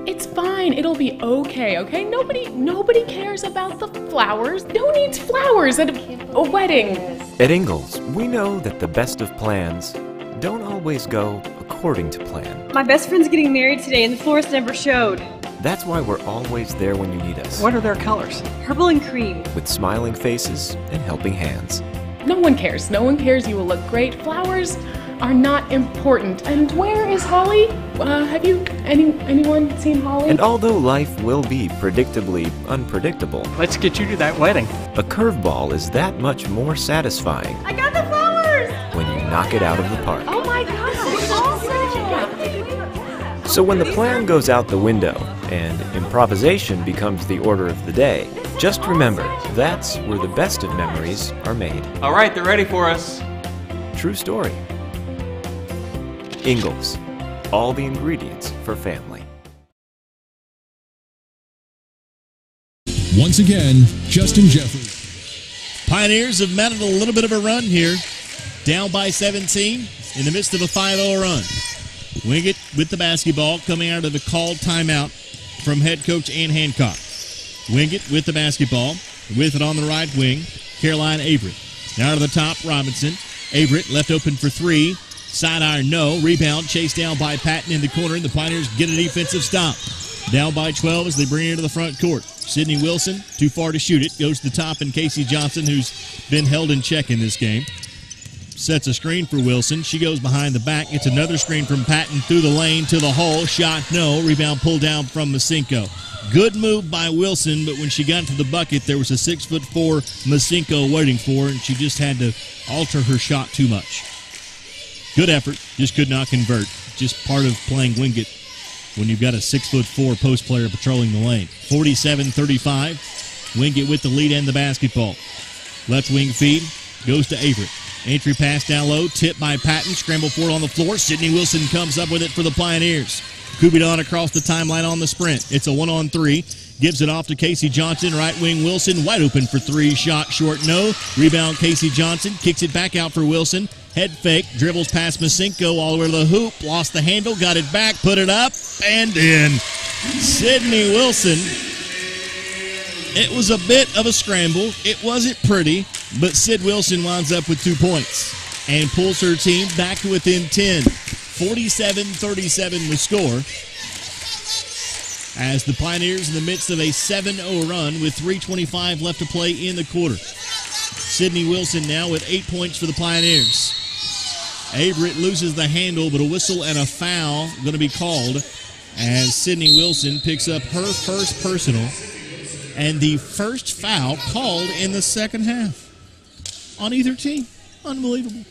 It's fine. It'll be okay, okay? Nobody cares about the flowers. Who needs flowers at a wedding? At Ingalls, we know that the best of plans don't always go according to plan. My best friend's getting married today and the florist never showed. That's why we're always there when you need us. What are their colors? Purple and cream. With smiling faces and helping hands. No one cares. No one cares. You will look great. Flowers are not important. And where is Holly? Have you anyone seen Holly? And although life will be predictably unpredictable, Let's get you to that wedding. a curveball is that much more satisfying I got the flowers! when you knock it out of the park. Oh my gosh, awesome! So when the plan goes out the window and improvisation becomes the order of the day, just remember, that's where the best of memories are made. All right, they're ready for us. True story. Ingalls. All the ingredients for family. Once again, Justin Jeffrey. Pioneers have mounted a little bit of a run here. Down by 17 in the midst of a 5-0 run. Wingate with the basketball coming out of the called timeout from head coach Ann Hancock. Wingate with the basketball, with it on the right wing, Caroline Averett. Now to the top, Robinson. Averett left open for three. Side iron, no. Rebound, chased down by Patton in the corner, and the Pioneers get a defensive stop. Down by 12 as they bring it into the front court. Sydney Wilson, too far to shoot it, goes to the top, and Casey Johnson, who's been held in check in this game. Sets a screen for Wilson. She goes behind the back. Gets another screen from Patton through the lane to the hole. Shot no. Rebound pulled down from Masinko. Good move by Wilson, but when she got to the bucket, there was a 6'4" Masinko waiting for her, and she just had to alter her shot too much. Good effort, just could not convert. Just part of playing Wingate when you've got a 6'4" post player patrolling the lane. 47-35. Wingate with the lead and the basketball. Left wing feed goes to Averett. Entry pass down low, tipped by Patton, scramble for it on the floor. Sydney Wilson comes up with it for the Pioneers. Kubidon across the timeline on the sprint. It's a 1-on-3. Gives it off to Casey Johnson. Right wing Wilson wide open for three. Shot short, no. Rebound Casey Johnson. Kicks it back out for Wilson. Head fake. Dribbles past Masinko all the way to the hoop. Lost the handle. Got it back. Put it up. And in. Sydney Wilson. It was a bit of a scramble. It wasn't pretty. But Sid Wilson winds up with 2 points. And pulls her team back to within 10. 47-37 the score, as the Pioneers in the midst of a 7-0 run with 3:25 left to play in the quarter. Sydney Wilson now with 8 points for the Pioneers. Averett loses the handle, but a whistle and a foul going to be called as Sydney Wilson picks up her first personal and the first foul called in the second half on either team. Unbelievable.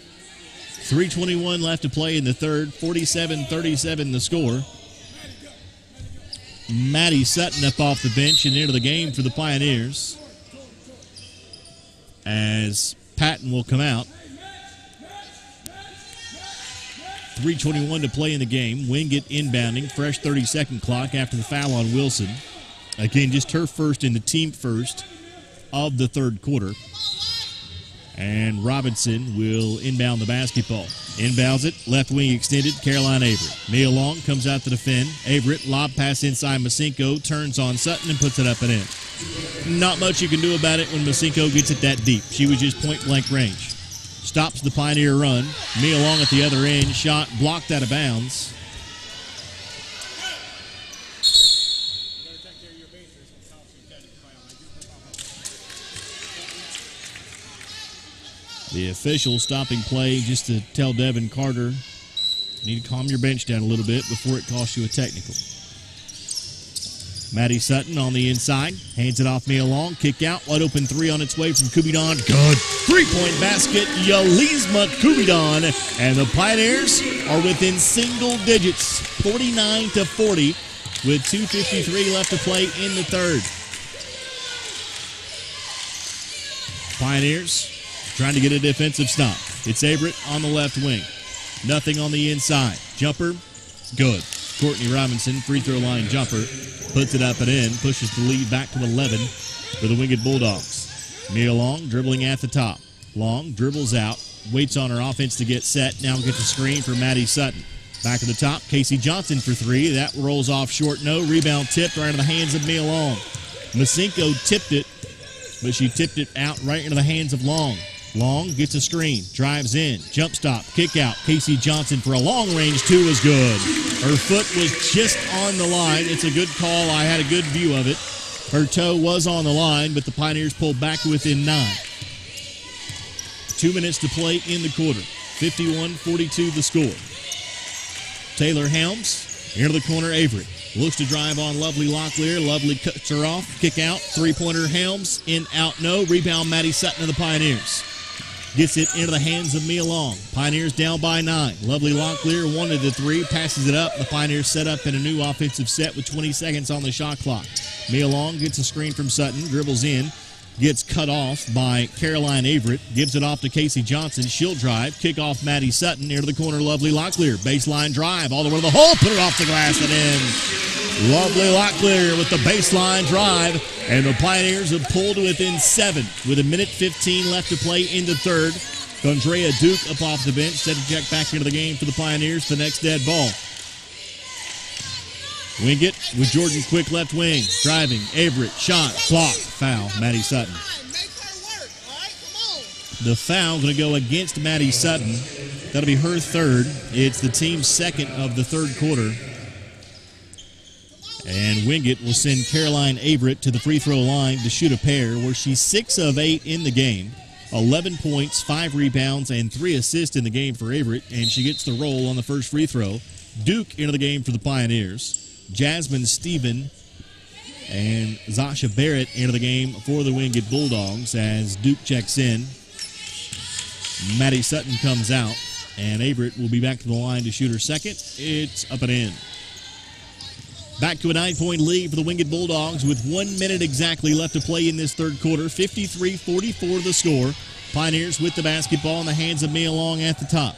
3:21 left to play in the third. 47-37 the score. Maddie Sutton up off the bench and into the game for the Pioneers, as Patton will come out. 3:21 to play in the game. Wingate inbounding. Fresh 30-second clock after the foul on Wilson. Again, just her first and the team first of the third quarter. And Robinson will inbound the basketball. Inbounds it, left wing extended, Caroline Averett. Mia Long comes out to defend. Averett, lob pass inside Masinko, turns on Sutton and puts it up and in. Not much you can do about it when Masinko gets it that deep. She was just point-blank range. Stops the Pioneer run. Mia Long at the other end, shot blocked out of bounds. The official stopping play just to tell Devin Carter, you need to calm your bench down a little bit before it costs you a technical. Maddie Sutton on the inside, hands it off Mia Long, kick out, wide open three on its way from Kubidon. Good. Three-point basket, Yalizma Kubidon. And the Pioneers are within single digits, 49-40, with 2:53 left to play in the third. Pioneers trying to get a defensive stop. It's Averett on the left wing. Nothing on the inside. Jumper, good. Courtney Robinson, free throw line jumper, puts it up and in, pushes the lead back to 11 for the Wingate Bulldogs. Mia Long dribbling at the top. Long dribbles out, waits on her offense to get set, now gets a screen for Maddie Sutton. Back at the top, Casey Johnson for three. That rolls off short, no. Rebound tipped right into the hands of Mia Long. Masinko tipped it, but she tipped it out right into the hands of Long. Long gets a screen, drives in, jump stop, kick out. Casey Johnson for a long range two is good. Her foot was just on the line. It's a good call. I had a good view of it. Her toe was on the line, but the Pioneers pulled back to within 9. 2 minutes to play in the quarter. 51-42 the score. Taylor Helms, into the corner, Averett. Looks to drive on Lovely Locklear. Lovely cuts her off. Kick out. Three-pointer Helms. In, out, no. Rebound Maddie Sutton of the Pioneers. Gets it into the hands of Mia Long. Pioneers down by 9. Lovely Locklear wanted the three. Passes it up. The Pioneers set up in a new offensive set with 20 seconds on the shot clock. Mia Long gets a screen from Sutton. Dribbles in. Gets cut off by Caroline Averett. Gives it off to Casey Johnson. She'll drive. Kick off Maddie Sutton. Near the corner, Lovely Locklear. Baseline drive all the way to the hole. Put it off the glass and in. Lovely Locklear with the baseline drive. And the Pioneers have pulled to within 7 with 1:15 left to play in the third. Condrea Duke up off the bench. Set to check back into the game for the Pioneers. The next dead ball. Wingate with Jordan Quick left wing. Driving. Averett. Shot. Block. Foul. Maddie Sutton. The foul going to go against Maddie Sutton. That'll be her third. It's the team's second of the third quarter. And Wingate will send Caroline Averett to the free throw line to shoot a pair, where she's 6 of 8 in the game. 11 points, 5 rebounds, and 3 assists in the game for Averett, and she gets the roll on the first free throw. Duke into the game for the Pioneers. Jasmine Stephen and Zasha Barrett into the game for the Wingate Bulldogs as Duke checks in. Maddie Sutton comes out, and Averett will be back to the line to shoot her second. It's up and in. Back to a 9-point lead for the Wingate Bulldogs with 1 minute exactly left to play in this third quarter. 53-44 the score. Pioneers with the basketball in the hands of Mia Long at the top.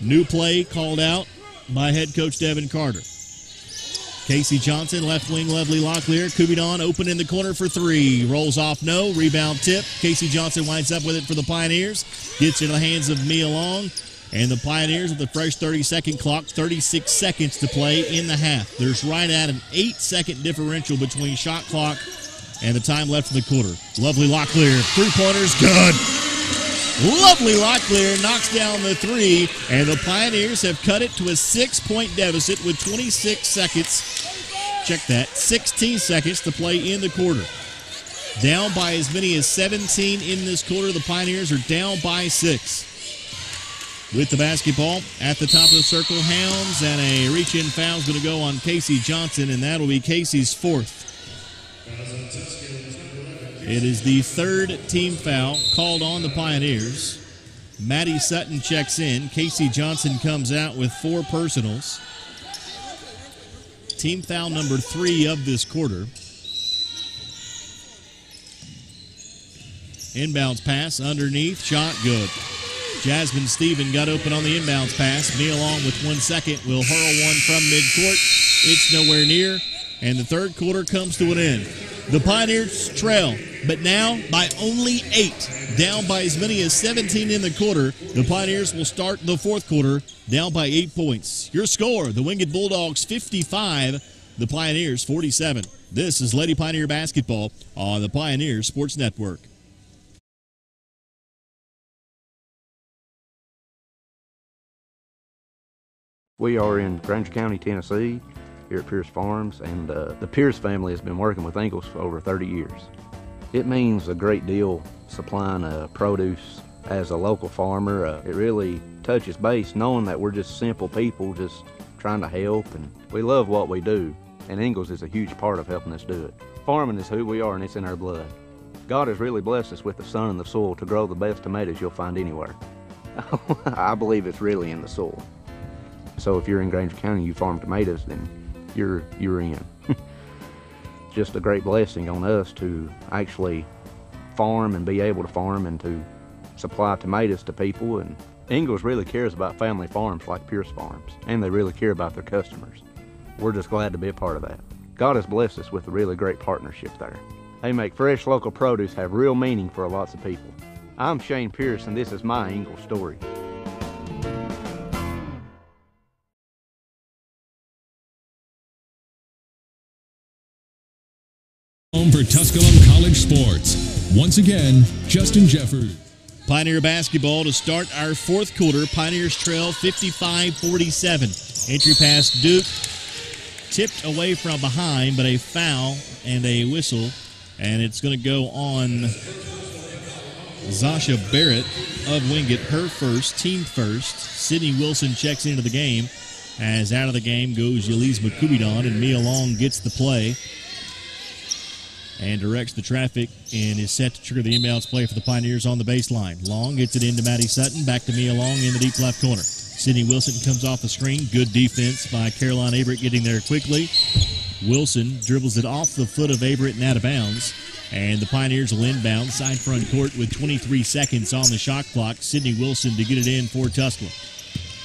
New play called out by head coach Devin Carter. Casey Johnson, left wing, Lovely Locklear. Kubidon open in the corner for 3. Rolls off, no. Rebound tip. Casey Johnson winds up with it for the Pioneers. Gets into the hands of Mia Long. And the Pioneers with a fresh 30-second clock, 36 seconds to play in the half. There's right at an 8-second differential between shot clock and the time left in the quarter. Lovely Locklear, three-pointers, good. Lovely Locklear knocks down the 3, and the Pioneers have cut it to a 6-point deficit with 26 seconds. Check that, 16 seconds to play in the quarter. Down by as many as 17 in this quarter. The Pioneers are down by 6. With the basketball at the top of the circle, Hounds, and a reach-in foul is going to go on Casey Johnson, and that'll be Casey's 4th. It is the 3rd team foul called on the Pioneers. Maddie Sutton checks in. Casey Johnson comes out with 4 personals. Team foul number 3 of this quarter. Inbounds pass underneath, shot good. Jasmine Stephen got open on the inbounds pass. Mia Long with 1 second will hurl one from midcourt. It's nowhere near, and the third quarter comes to an end. The Pioneers trail, but now by only 8. Down by as many as 17 in the quarter. The Pioneers will start the fourth quarter down by 8 points. Your score, the Wingate Bulldogs 55, the Pioneers 47. This is Lady Pioneer Basketball on the Pioneer Sports Network. We are in Granger County, Tennessee, here at Pierce Farms, and the Pierce family has been working with Ingalls for over 30 years. It means a great deal supplying produce as a local farmer. It really touches base knowing that we're just simple people just trying to help, and we love what we do, and Ingalls is a huge part of helping us do it. Farming is who we are, and it's in our blood. God has really blessed us with the sun and the soil to grow the best tomatoes you'll find anywhere. I believe it's really in the soil. So if you're in Granger County, you farm tomatoes, then you're in. Just a great blessing on us to actually farm and be able to farm and to supply tomatoes to people. And Ingalls really cares about family farms like Pierce Farms, and they really care about their customers. We're just glad to be a part of that. God has blessed us with a really great partnership there. They make fresh local produce have real meaning for lots of people. I'm Shane Pierce, and this is my Ingalls story. Home for Tusculum College Sports. Once again, Justin Jeffers. Pioneer basketball to start our fourth quarter. Pioneers trail 55-47. Entry pass Duke. Tipped away from behind, but a foul and a whistle. And it's going to go on Zasha Barrett of Wingate, her first, team first. Sydney Wilson checks into the game. As out of the game goes Yelizma Kubidon, and Mia Long gets the play and directs the traffic and is set to trigger the inbounds play for the Pioneers on the baseline. Long gets it into Maddie Sutton, back to Mia Long in the deep left corner. Sydney Wilson comes off the screen. Good defense by Caroline Averett getting there quickly. Wilson dribbles it off the foot of Averett and out of bounds. And the Pioneers will inbound side front court with 23 seconds on the shot clock. Sydney Wilson to get it in for Tusculum.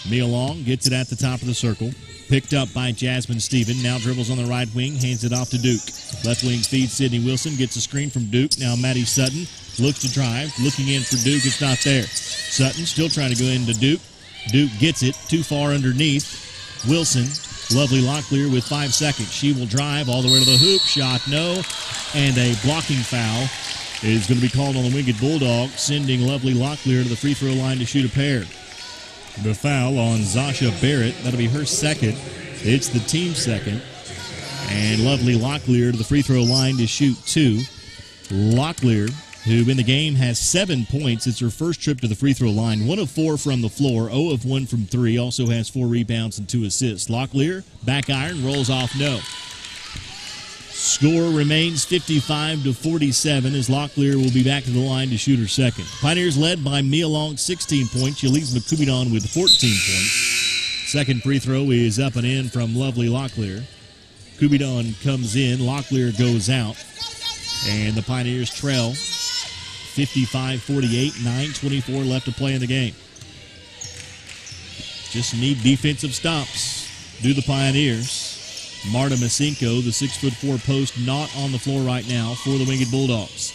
Mia Long gets it at the top of the circle. Picked up by Jasmine Stephen. Now dribbles on the right wing, hands it off to Duke. Left wing feeds Sydney Wilson, gets a screen from Duke. Now Maddie Sutton looks to drive, looking in for Duke. It's not there. Sutton still trying to go into Duke. Duke gets it too far underneath. Wilson, Lovely Locklear with 5 seconds. She will drive all the way to the hoop. Shot no. And a blocking foul is going to be called on the Wingate Bulldogs, sending Lovely Locklear to the free throw line to shoot a pair. The foul on Zasha Barrett. That'll be her second. It's the team second. And Lovely Locklear to the free throw line to shoot 2. Locklear who in the game has 7 points. It's her first trip to the free throw line. 1 of 4 from the floor, 0 of 1 from 3. Also has 4 rebounds and 2 assists. Locklear, back iron, rolls off no. Score remains 55-47 as Locklear will be back to the line to shoot her second. Pioneers led by Mia Long, 16 points. Yaliz McCubidon with 14 points. Second free throw is up and in from lovely Locklear. Cubidon comes in. Locklear goes out. And the Pioneers trail 55-48, 9:24 left to play in the game. Just need defensive stops. Do the Pioneers. Marta Masinko, the 6'4" post, not on the floor right now for the Wingate Bulldogs.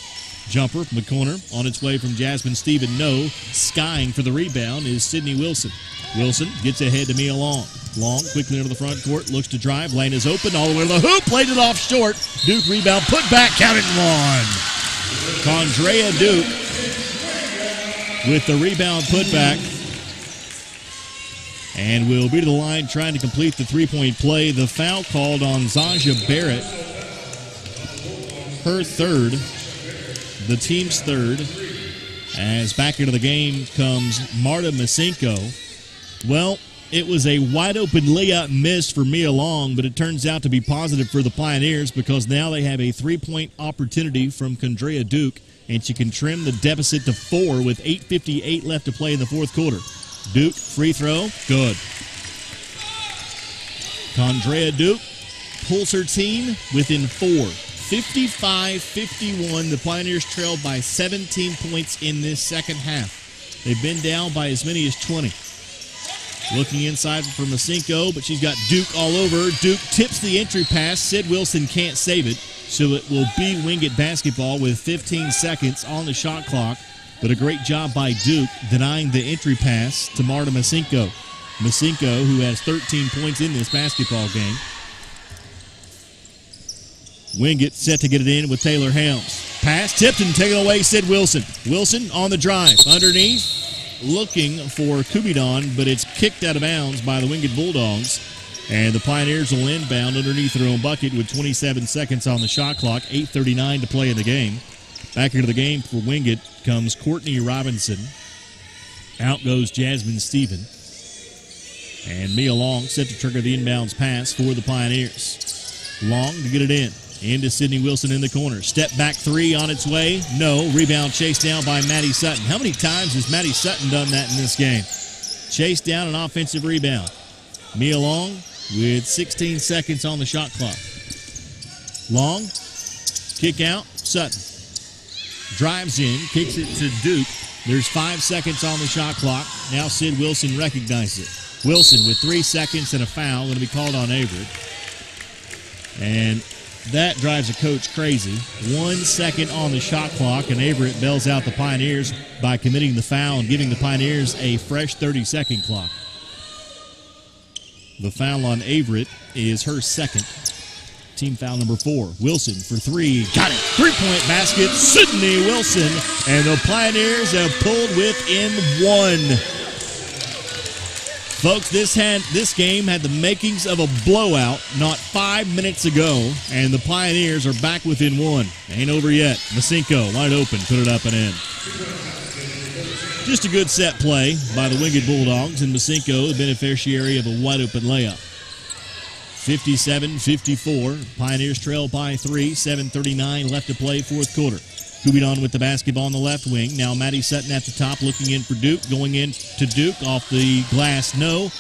Jumper from the corner, on its way from Jasmine Stephen. No. Skying for the rebound is Sydney Wilson. Wilson gets ahead to Mia Long. Long quickly into the front court, looks to drive. Lane is open all the way to the hoop. Played it off short. Duke rebound, put back, count it and one. Condrea Duke with the rebound put back. And will be to the line trying to complete the three-point play. The foul called on Zaja Barrett. Her third, the team's third. As back into the game comes Marta Masinko. Well, it was a wide-open layup miss for Mia Long, but it turns out to be positive for the Pioneers because now they have a three-point opportunity from Condrea Duke, and she can trim the deficit to 4 with 8:58 left to play in the fourth quarter. Duke, free throw, good. Condrea Duke pulls her team within 4. 55-51, the Pioneers trailed by 17 points in this second half. They've been down by as many as 20. Looking inside for Masinko, but she's got Duke all over. Duke tips the entry pass. Sid Wilson can't save it, so it will be Wingate basketball with 15 seconds on the shot clock. But a great job by Duke denying the entry pass to Marta Masinko. Masinko, who has 13 points in this basketball game. Wingate set to get it in with Taylor Helms. Pass tipped and taken away, Sid Wilson. Wilson on the drive. Underneath, looking for Cubidon, but it's kicked out of bounds by the Wingate Bulldogs. And the Pioneers will inbound underneath their own bucket with 27 seconds on the shot clock. 8:39 to play in the game. Back into the game for Wingate comes Courtney Robinson. Out goes Jasmine Stephen. And Mia Long set to trigger the inbounds pass for the Pioneers. Long to get it in. Into Sydney Wilson in the corner. Step back three on its way. No. Rebound chased down by Maddie Sutton. How many times has Maddie Sutton done that in this game? Chased down an offensive rebound. Mia Long with 16 seconds on the shot clock. Long. Kick out. Sutton. Drives in, kicks it to Duke. There's 5 seconds on the shot clock. Now Sid Wilson recognizes it. Wilson with 3 seconds and a foul going to be called on Everett. And that drives a coach crazy. 1 second on the shot clock, and Everett bails out the Pioneers by committing the foul and giving the Pioneers a fresh 30-second clock. The foul on Everett is her second. Team foul number 4. Wilson for 3. Got it. Three-point basket. Sydney Wilson. And the Pioneers have pulled within 1. Folks, this game had the makings of a blowout not 5 minutes ago, and the Pioneers are back within 1. Ain't over yet. Masinko, wide open, put it up and in. Just a good set play by the Wingate Bulldogs, and Masinko, the beneficiary of a wide-open layup. 57-54. Pioneers trail by 3. 7:39 left to play, fourth quarter. Cubidon with the basketball on the left wing. Now Maddie Sutton at the top looking in for Duke. Going in to Duke off the glass. No.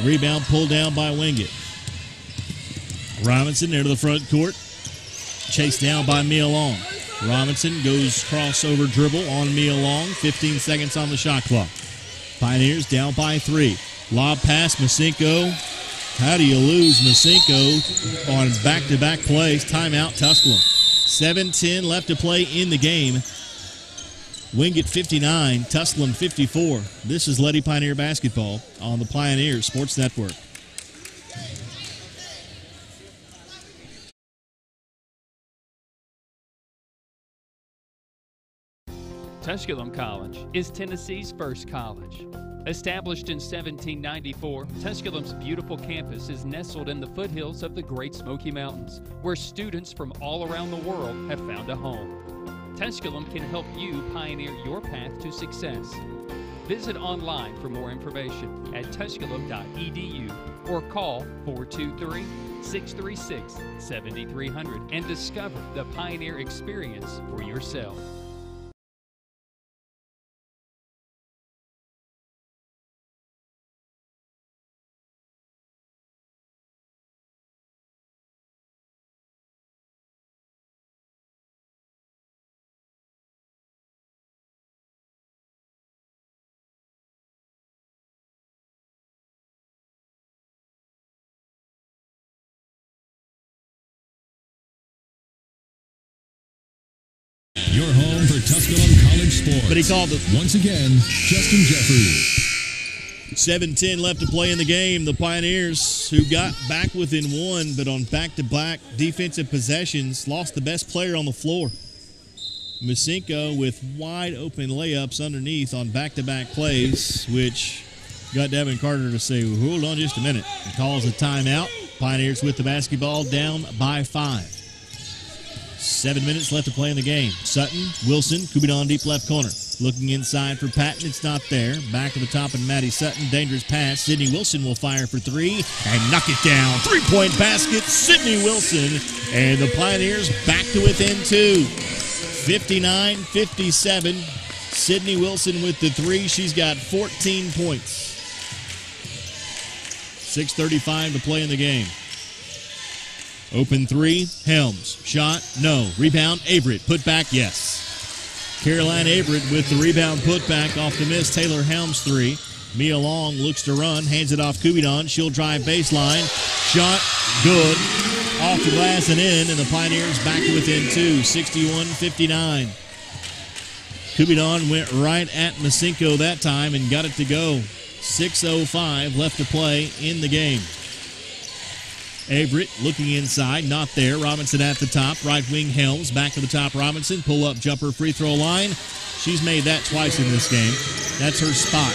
Rebound pulled down by Wingate. Robinson into the front court. Chased down by Mia Long. Robinson goes crossover dribble on Mia Long. 15 seconds on the shot clock. Pioneers down by 3. Lob pass, Masinko. How do you lose Masinko on back-to-back plays? Timeout, Tusculum. 7:10 left to play in the game. Wingate 59, Tusculum 54. This is Lady Pioneer basketball on the Pioneers Sports Network. Tusculum College is Tennessee's first college. Established in 1794, Tusculum's beautiful campus is nestled in the foothills of the Great Smoky Mountains, where students from all around the world have found a home. Tusculum can help you pioneer your path to success. Visit online for more information at tusculum.edu or call 423-636-7300 and discover the Pioneer experience for yourself. Your home for Tusculum College sports. But he called it. Once again, Justin Jeffers. 7:10 left to play in the game. The Pioneers, who got back within one, but on back-to-back defensive possessions, lost the best player on the floor. Masinko with wide-open layups underneath on back-to-back plays, which got Devin Carter to say, well, hold on just a minute. He calls a timeout. Pioneers with the basketball down by 5. 7 minutes left to play in the game. Sutton, Wilson, Kubidon deep left corner. Looking inside for Patton. It's not there. Back to the top and Maddie Sutton. Dangerous pass. Sydney Wilson will fire for 3 and knock it down. 3-point basket. Sydney Wilson. And the Pioneers back to within 2. 59-57. Sydney Wilson with the 3. She's got 14 points. 6:35 to play in the game. Open 3, Helms. Shot, no. Rebound, Averett. Put back, yes. Caroline Averett with the rebound put back off the miss. Taylor Helms 3. Mia Long looks to run, hands it off Kubidon. She'll drive baseline. Shot, good. Off the glass and in, and the Pioneers back to within 2, 61-59. Kubidon went right at Masinko that time and got it to go. 6:05 left to play in the game. Averett looking inside, not there. Robinson at the top. Right wing Helms, back to the top. Robinson, pull-up jumper, free throw line. She's made that twice in this game. That's her spot.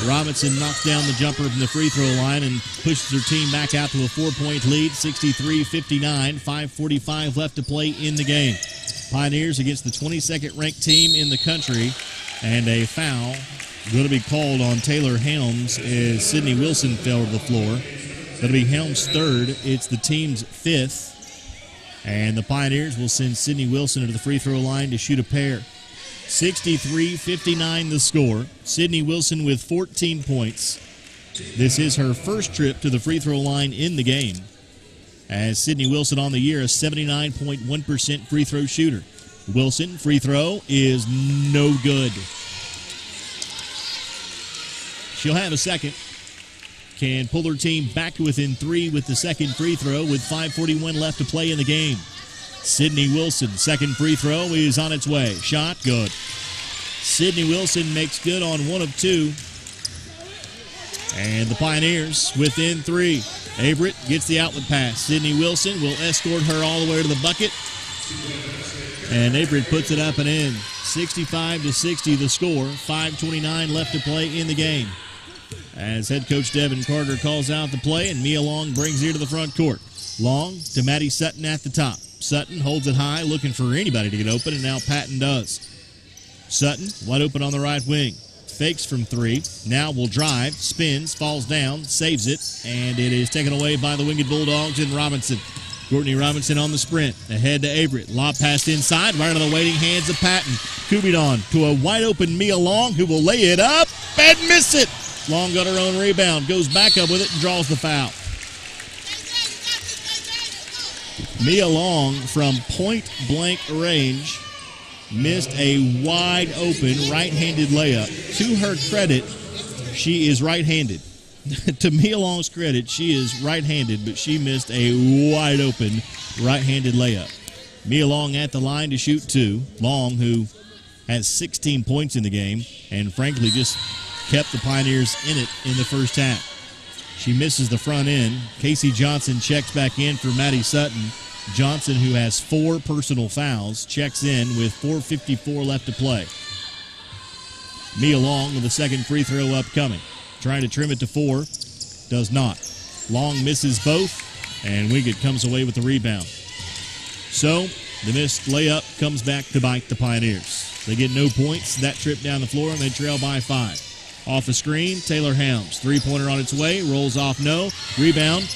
Robinson knocks down the jumper from the free throw line and pushes her team back out to a 4-point lead, 63-59. 5:45 left to play in the game. Pioneers against the 22nd ranked team in the country, and a foul going to be called on Taylor Helms as Sydney Wilson fell to the floor. That'll be Helms' 3rd. It's the team's 5th. And the Pioneers will send Sydney Wilson to the free throw line to shoot a pair. 63-59 the score. Sydney Wilson with 14 points. This is her first trip to the free throw line in the game, as Sydney Wilson on the year, a 79.1% free throw shooter. Wilson, free throw is no good. She'll have a second. Can pull her team back to within 3 with the second free throw with 5:41 left to play in the game. Sydney Wilson, second free throw is on its way. Shot, good. Sydney Wilson makes good on 1 of 2. And the Pioneers within 3. Averett gets the outlet pass. Sydney Wilson will escort her all the way to the bucket. And Averett puts it up and in. 65-60 the score. 5:29 left to play in the game, as head coach Devin Carter calls out the play, and Mia Long brings her to the front court. Long to Maddie Sutton at the top. Sutton holds it high, looking for anybody to get open, and now Patton does. Sutton wide open on the right wing. Fakes from 3. Now will drive, spins, falls down, saves it, and it is taken away by the Wingate Bulldogs and Robinson. Courtney Robinson on the sprint. Ahead to Averett. Lob passed inside, right on the waiting hands of Patton. Kubidon to a wide open Mia Long, who will lay it up and miss it. Long got her own rebound, goes back up with it and draws the foul. Mia Long from point-blank range missed a wide-open right-handed layup. To her credit, she is right-handed. To Mia Long's credit, she is right-handed, but she missed a wide-open right-handed layup. Mia Long at the line to shoot 2. Long, who has 16 points in the game, and frankly just kept the Pioneers in it in the first half. She misses the front end. Casey Johnson checks back in for Maddie Sutton. Johnson, who has 4 personal fouls, checks in with 4:54 left to play. Mia Long with the second free throw upcoming. Trying to trim it to 4. Does not. Long misses both, and Wingate comes away with the rebound. So, The missed layup comes back to bite the Pioneers. They get no points that trip down the floor, and they trail by 5. Off the screen, Taylor Helms. Three-pointer on its way. Rolls off, no. Rebound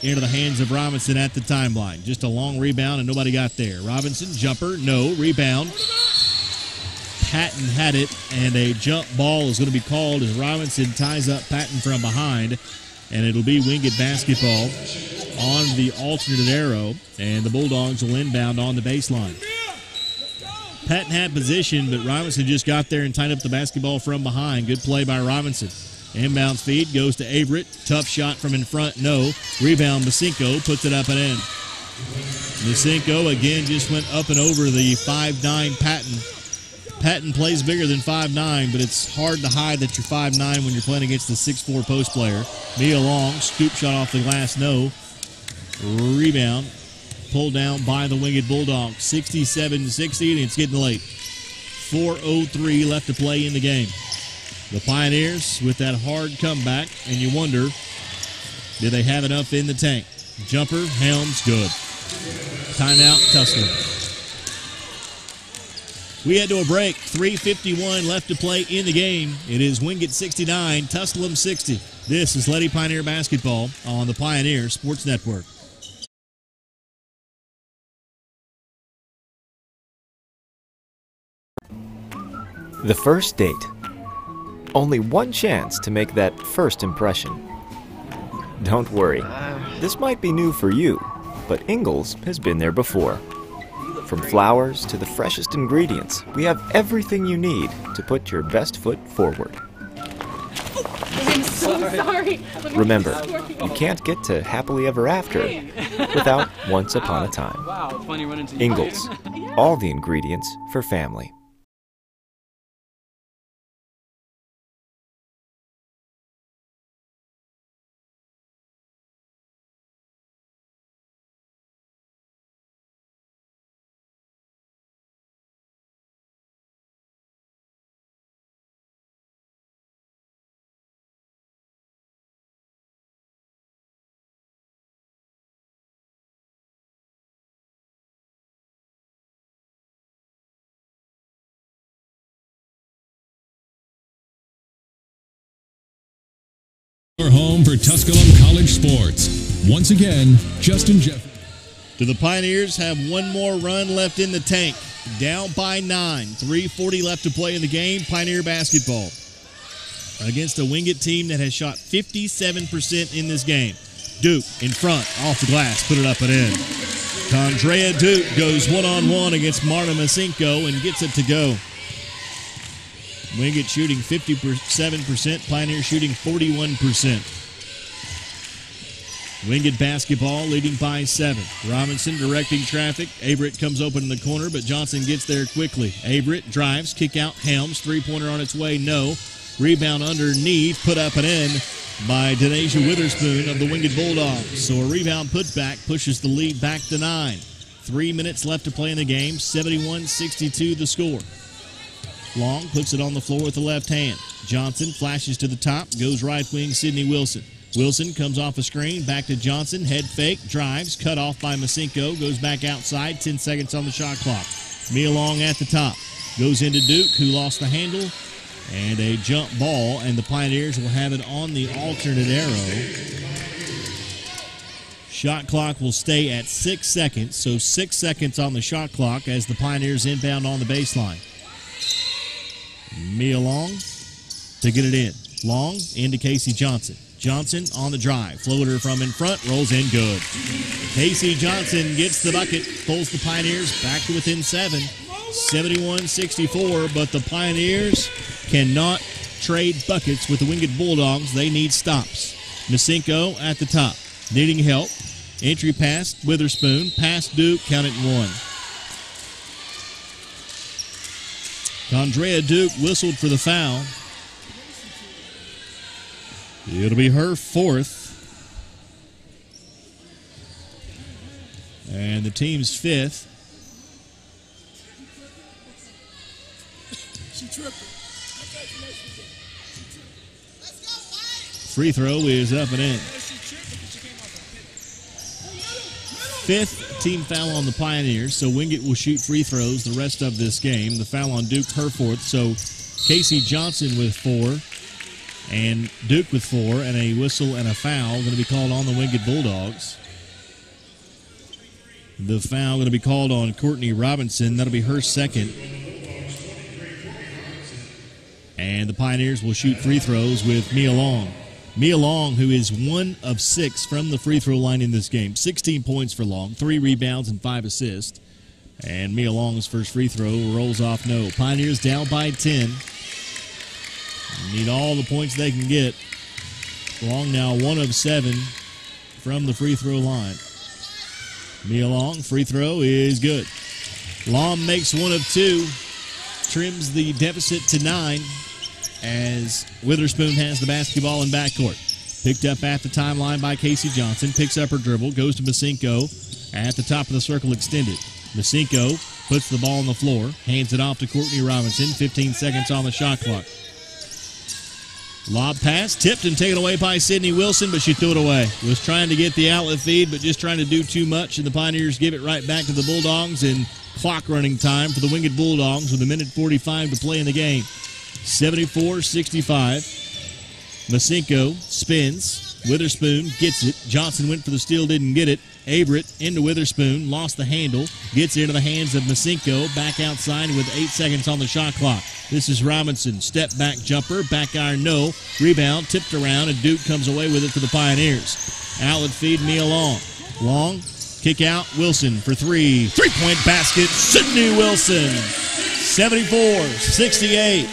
into the hands of Robinson at the timeline. Just a long rebound, and nobody got there. Robinson, jumper, no. Rebound. Patton had it, and a jump ball is going to be called as Robinson ties up Patton from behind, and it'll be Wingate basketball on the alternate arrow, and the Bulldogs will inbound on the baseline. Patton had position, but Robinson just got there and tied up the basketball from behind. Good play by Robinson. Inbounds feed goes to Averett. Tough shot from in front, no. Rebound, Masinko puts it up and in. Masinko again just went up and over the 5'9" Patton. Patton plays bigger than 5'9", but it's hard to hide that you're 5'9" when you're playing against the 6'4" post player. Mia Long, scoop shot off the glass, no. Rebound, pulled down by the Wingate Bulldogs. 67-60, and it's getting late. 4:03 left to play in the game. The Pioneers with that hard comeback, and you wonder, do they have enough in the tank? Jumper, Helms, good. Timeout, Tusculum. We head to a break. 3:51 left to play in the game. It is Wingate 69, Tusculum 60. This is Lady Pioneer basketball on the Pioneer Sports Network. The first date. Only one chance to make that first impression. Don't worry, this might be new for you, but Ingalls has been there before. From flowers to the freshest ingredients, we have everything you need to put your best foot forward. I'm so sorry. Remember, you can't get to happily ever after without once upon a time. Wow, it's funny running into you. Ingalls, all the ingredients for family. Your home for Tusculum College sports. Once again, Justin Jeffrey. Do the Pioneers have one more run left in the tank? Down by 9. 3:40 left to play in the game. Pioneer basketball against a Wingate team that has shot 57% in this game. Duke in front, off the glass, put it up and in. Condrea Duke goes one-on-one against Marta Masinko and gets it to go. Wingate shooting 57%, Pioneer shooting 41%. Wingate basketball leading by 7. Robinson directing traffic. Averett comes open in the corner, but Johnson gets there quickly. Averett drives, kick out Helms. Three-pointer on its way, no. Rebound underneath, put up and in by Denasia Witherspoon of the Wingate Bulldogs. So a rebound putback pushes the lead back to 9. 3 minutes left to play in the game. 71-62 the score. Long puts it on the floor with the left hand. Johnson flashes to the top, goes right wing, Sydney Wilson. Wilson comes off a screen, back to Johnson, head fake, drives, cut off by Masinko, goes back outside, 10 seconds on the shot clock. Mia Long at the top, goes into Duke, who lost the handle, and a jump ball, and the Pioneers will have it on the alternate arrow. Shot clock will stay at 6 seconds, so 6 seconds on the shot clock as the Pioneers inbound on the baseline. Mia Long to get it in. Long into Casey Johnson. Johnson on the drive. Floater from in front. Rolls in good. Casey Johnson gets the bucket. Pulls the Pioneers back to within 7. 71-64, but the Pioneers cannot trade buckets with the Wingate Bulldogs. They need stops. Masinko at the top. Needing help. Entry pass. Witherspoon. Pass Duke. Count it 1. Condrea Duke whistled for the foul. It'll be her 4th. And the team's 5th. Free throw is up and in. 5th team foul on the Pioneers, so Wingate will shoot free throws the rest of this game. The foul on Duke, her 4th, so Casey Johnson with 4 and Duke with 4, and a whistle and a foul going to be called on the Wingate Bulldogs. The foul going to be called on Courtney Robinson. That'll be her 2nd. And the Pioneers will shoot free throws with Mia Long. Mia Long, who is 1 of 6 from the free throw line in this game. 16 points for Long, 3 rebounds and 5 assists. And Mia Long's first free throw rolls off no. Pioneers down by 10. Need all the points they can get. Long now 1 of 7 from the free throw line. Mia Long, free throw is good. Long makes 1 of 2. Trims the deficit to 9. As Witherspoon has the basketball in backcourt. Picked up at the timeline by Casey Johnson. Picks up her dribble. Goes to Masinko at the top of the circle extended. Masinko puts the ball on the floor. Hands it off to Courtney Robinson. 15 seconds on the shot clock. Lob pass. Tipped and taken away by Sydney Wilson, but she threw it away. Was trying to get the outlet feed, but just trying to do too much, and the Pioneers give it right back to the Bulldogs in clock running time for the Wingate Bulldogs with 1:45 to play in the game. 74-65. Masinko spins. Witherspoon gets it. Johnson went for the steal, didn't get it. Averett into Witherspoon, lost the handle, gets it into the hands of Masinko, back outside with 8 seconds on the shot clock. This is Robinson, step back jumper, back iron no, rebound, tipped around, and Duke comes away with it for the Pioneers. Outlet feed, Mia Long. Long, kick out, Wilson for 3. Three-point basket, Sydney Wilson. 74-68.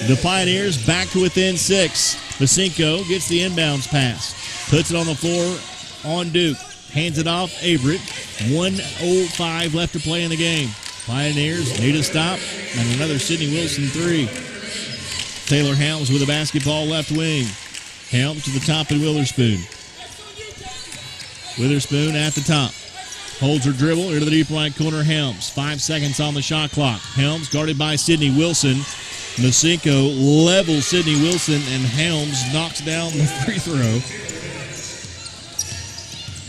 The Pioneers back to within 6. Masinko gets the inbounds pass. Puts it on the floor on Duke. Hands it off, Averett. 1:05 left to play in the game. Pioneers need a stop. And another Sydney Wilson 3. Taylor Helms with the basketball left wing. Helms to the top of Witherspoon. Witherspoon at the top. Holds her dribble into the deep right corner, Helms. 5 seconds on the shot clock. Helms guarded by Sydney Wilson. Masinko levels Sydney Wilson, and Helms knocks down the free throw.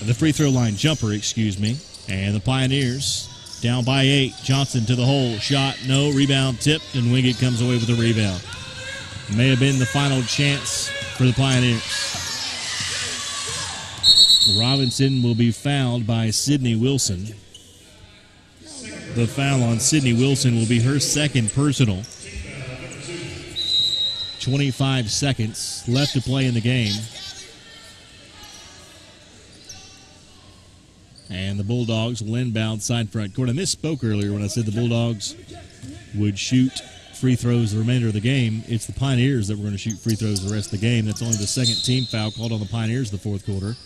The free throw line jumper, excuse me. And the Pioneers down by 8. Johnson to the hole. Shot, no. Rebound tipped, and Wingate comes away with a rebound. May have been the final chance for the Pioneers. Robinson will be fouled by Sydney Wilson. The foul on Sydney Wilson will be her 2nd personal. 25 seconds left to play in the game. And the Bulldogs will inbound side front court. I misspoke earlier when I said the Bulldogs would shoot free throws the remainder of the game. It's the Pioneers that were going to shoot free throws the rest of the game. That's only the 2nd team foul called on the Pioneers in the 4th quarter.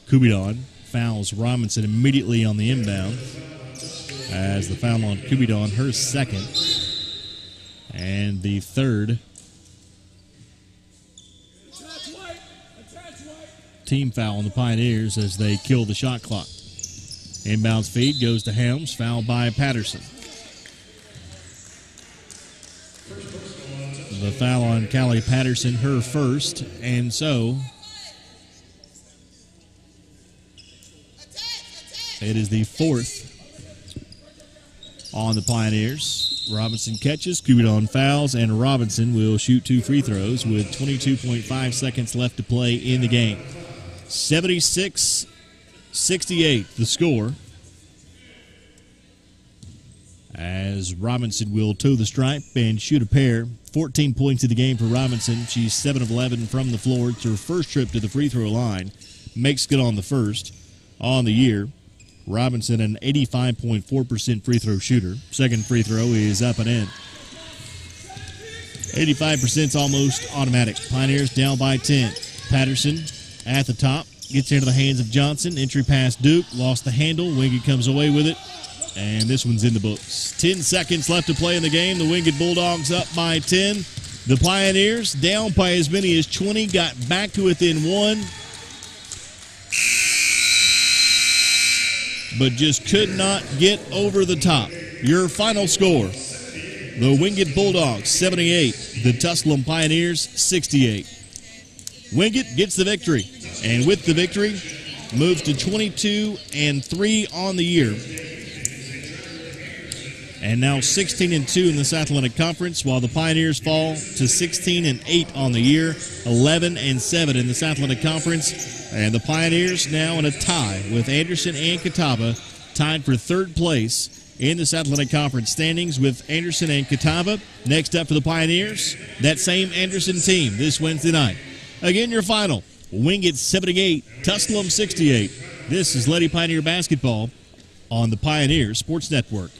Kubidon fouls Robinson immediately on the inbound. As the foul on Kubidon, her 2nd. And the 3rd team foul on the Pioneers as they kill the shot clock. Inbounds feed goes to Helms, fouled by Patterson. The foul on Callie Patterson, her 1st, and so it is the 4th on the Pioneers. Robinson catches, Kubidon fouls, and Robinson will shoot 2 free throws with 22.5 seconds left to play in the game. 76-68 the score. As Robinson will toe the stripe and shoot a pair. 14 points in the game for Robinson. She's 7 of 11 from the floor. It's her first trip to the free throw line. Makes good on the first. On the year, Robinson an 85.4% free throw shooter. Second free throw is up and in. 85% is almost automatic. Pioneers down by 10. Patterson at the top, gets into the hands of Johnson. Entry pass Duke, lost the handle. Wingate comes away with it, and this one's in the books. 10 seconds left to play in the game. The Wingate Bulldogs up by 10. The Pioneers down by as many as 20, got back to within 1, but just could not get over the top. Your final score, the Wingate Bulldogs 78, the Tusculum Pioneers 68. Wingate gets the victory, and with the victory, moves to 22-3 on the year. And now 16-2 in the South Atlantic Conference, while the Pioneers fall to 16-8 on the year, 11-7 in the South Atlantic Conference. And the Pioneers now in a tie with Anderson and Catawba, tied for third place in the South Atlantic Conference standings with Anderson and Catawba. Next up for the Pioneers, that same Anderson team this Wednesday night. Again, your final, Wingate 78, Tusculum 68. This is Lady Pioneer Basketball on the Pioneer Sports Network.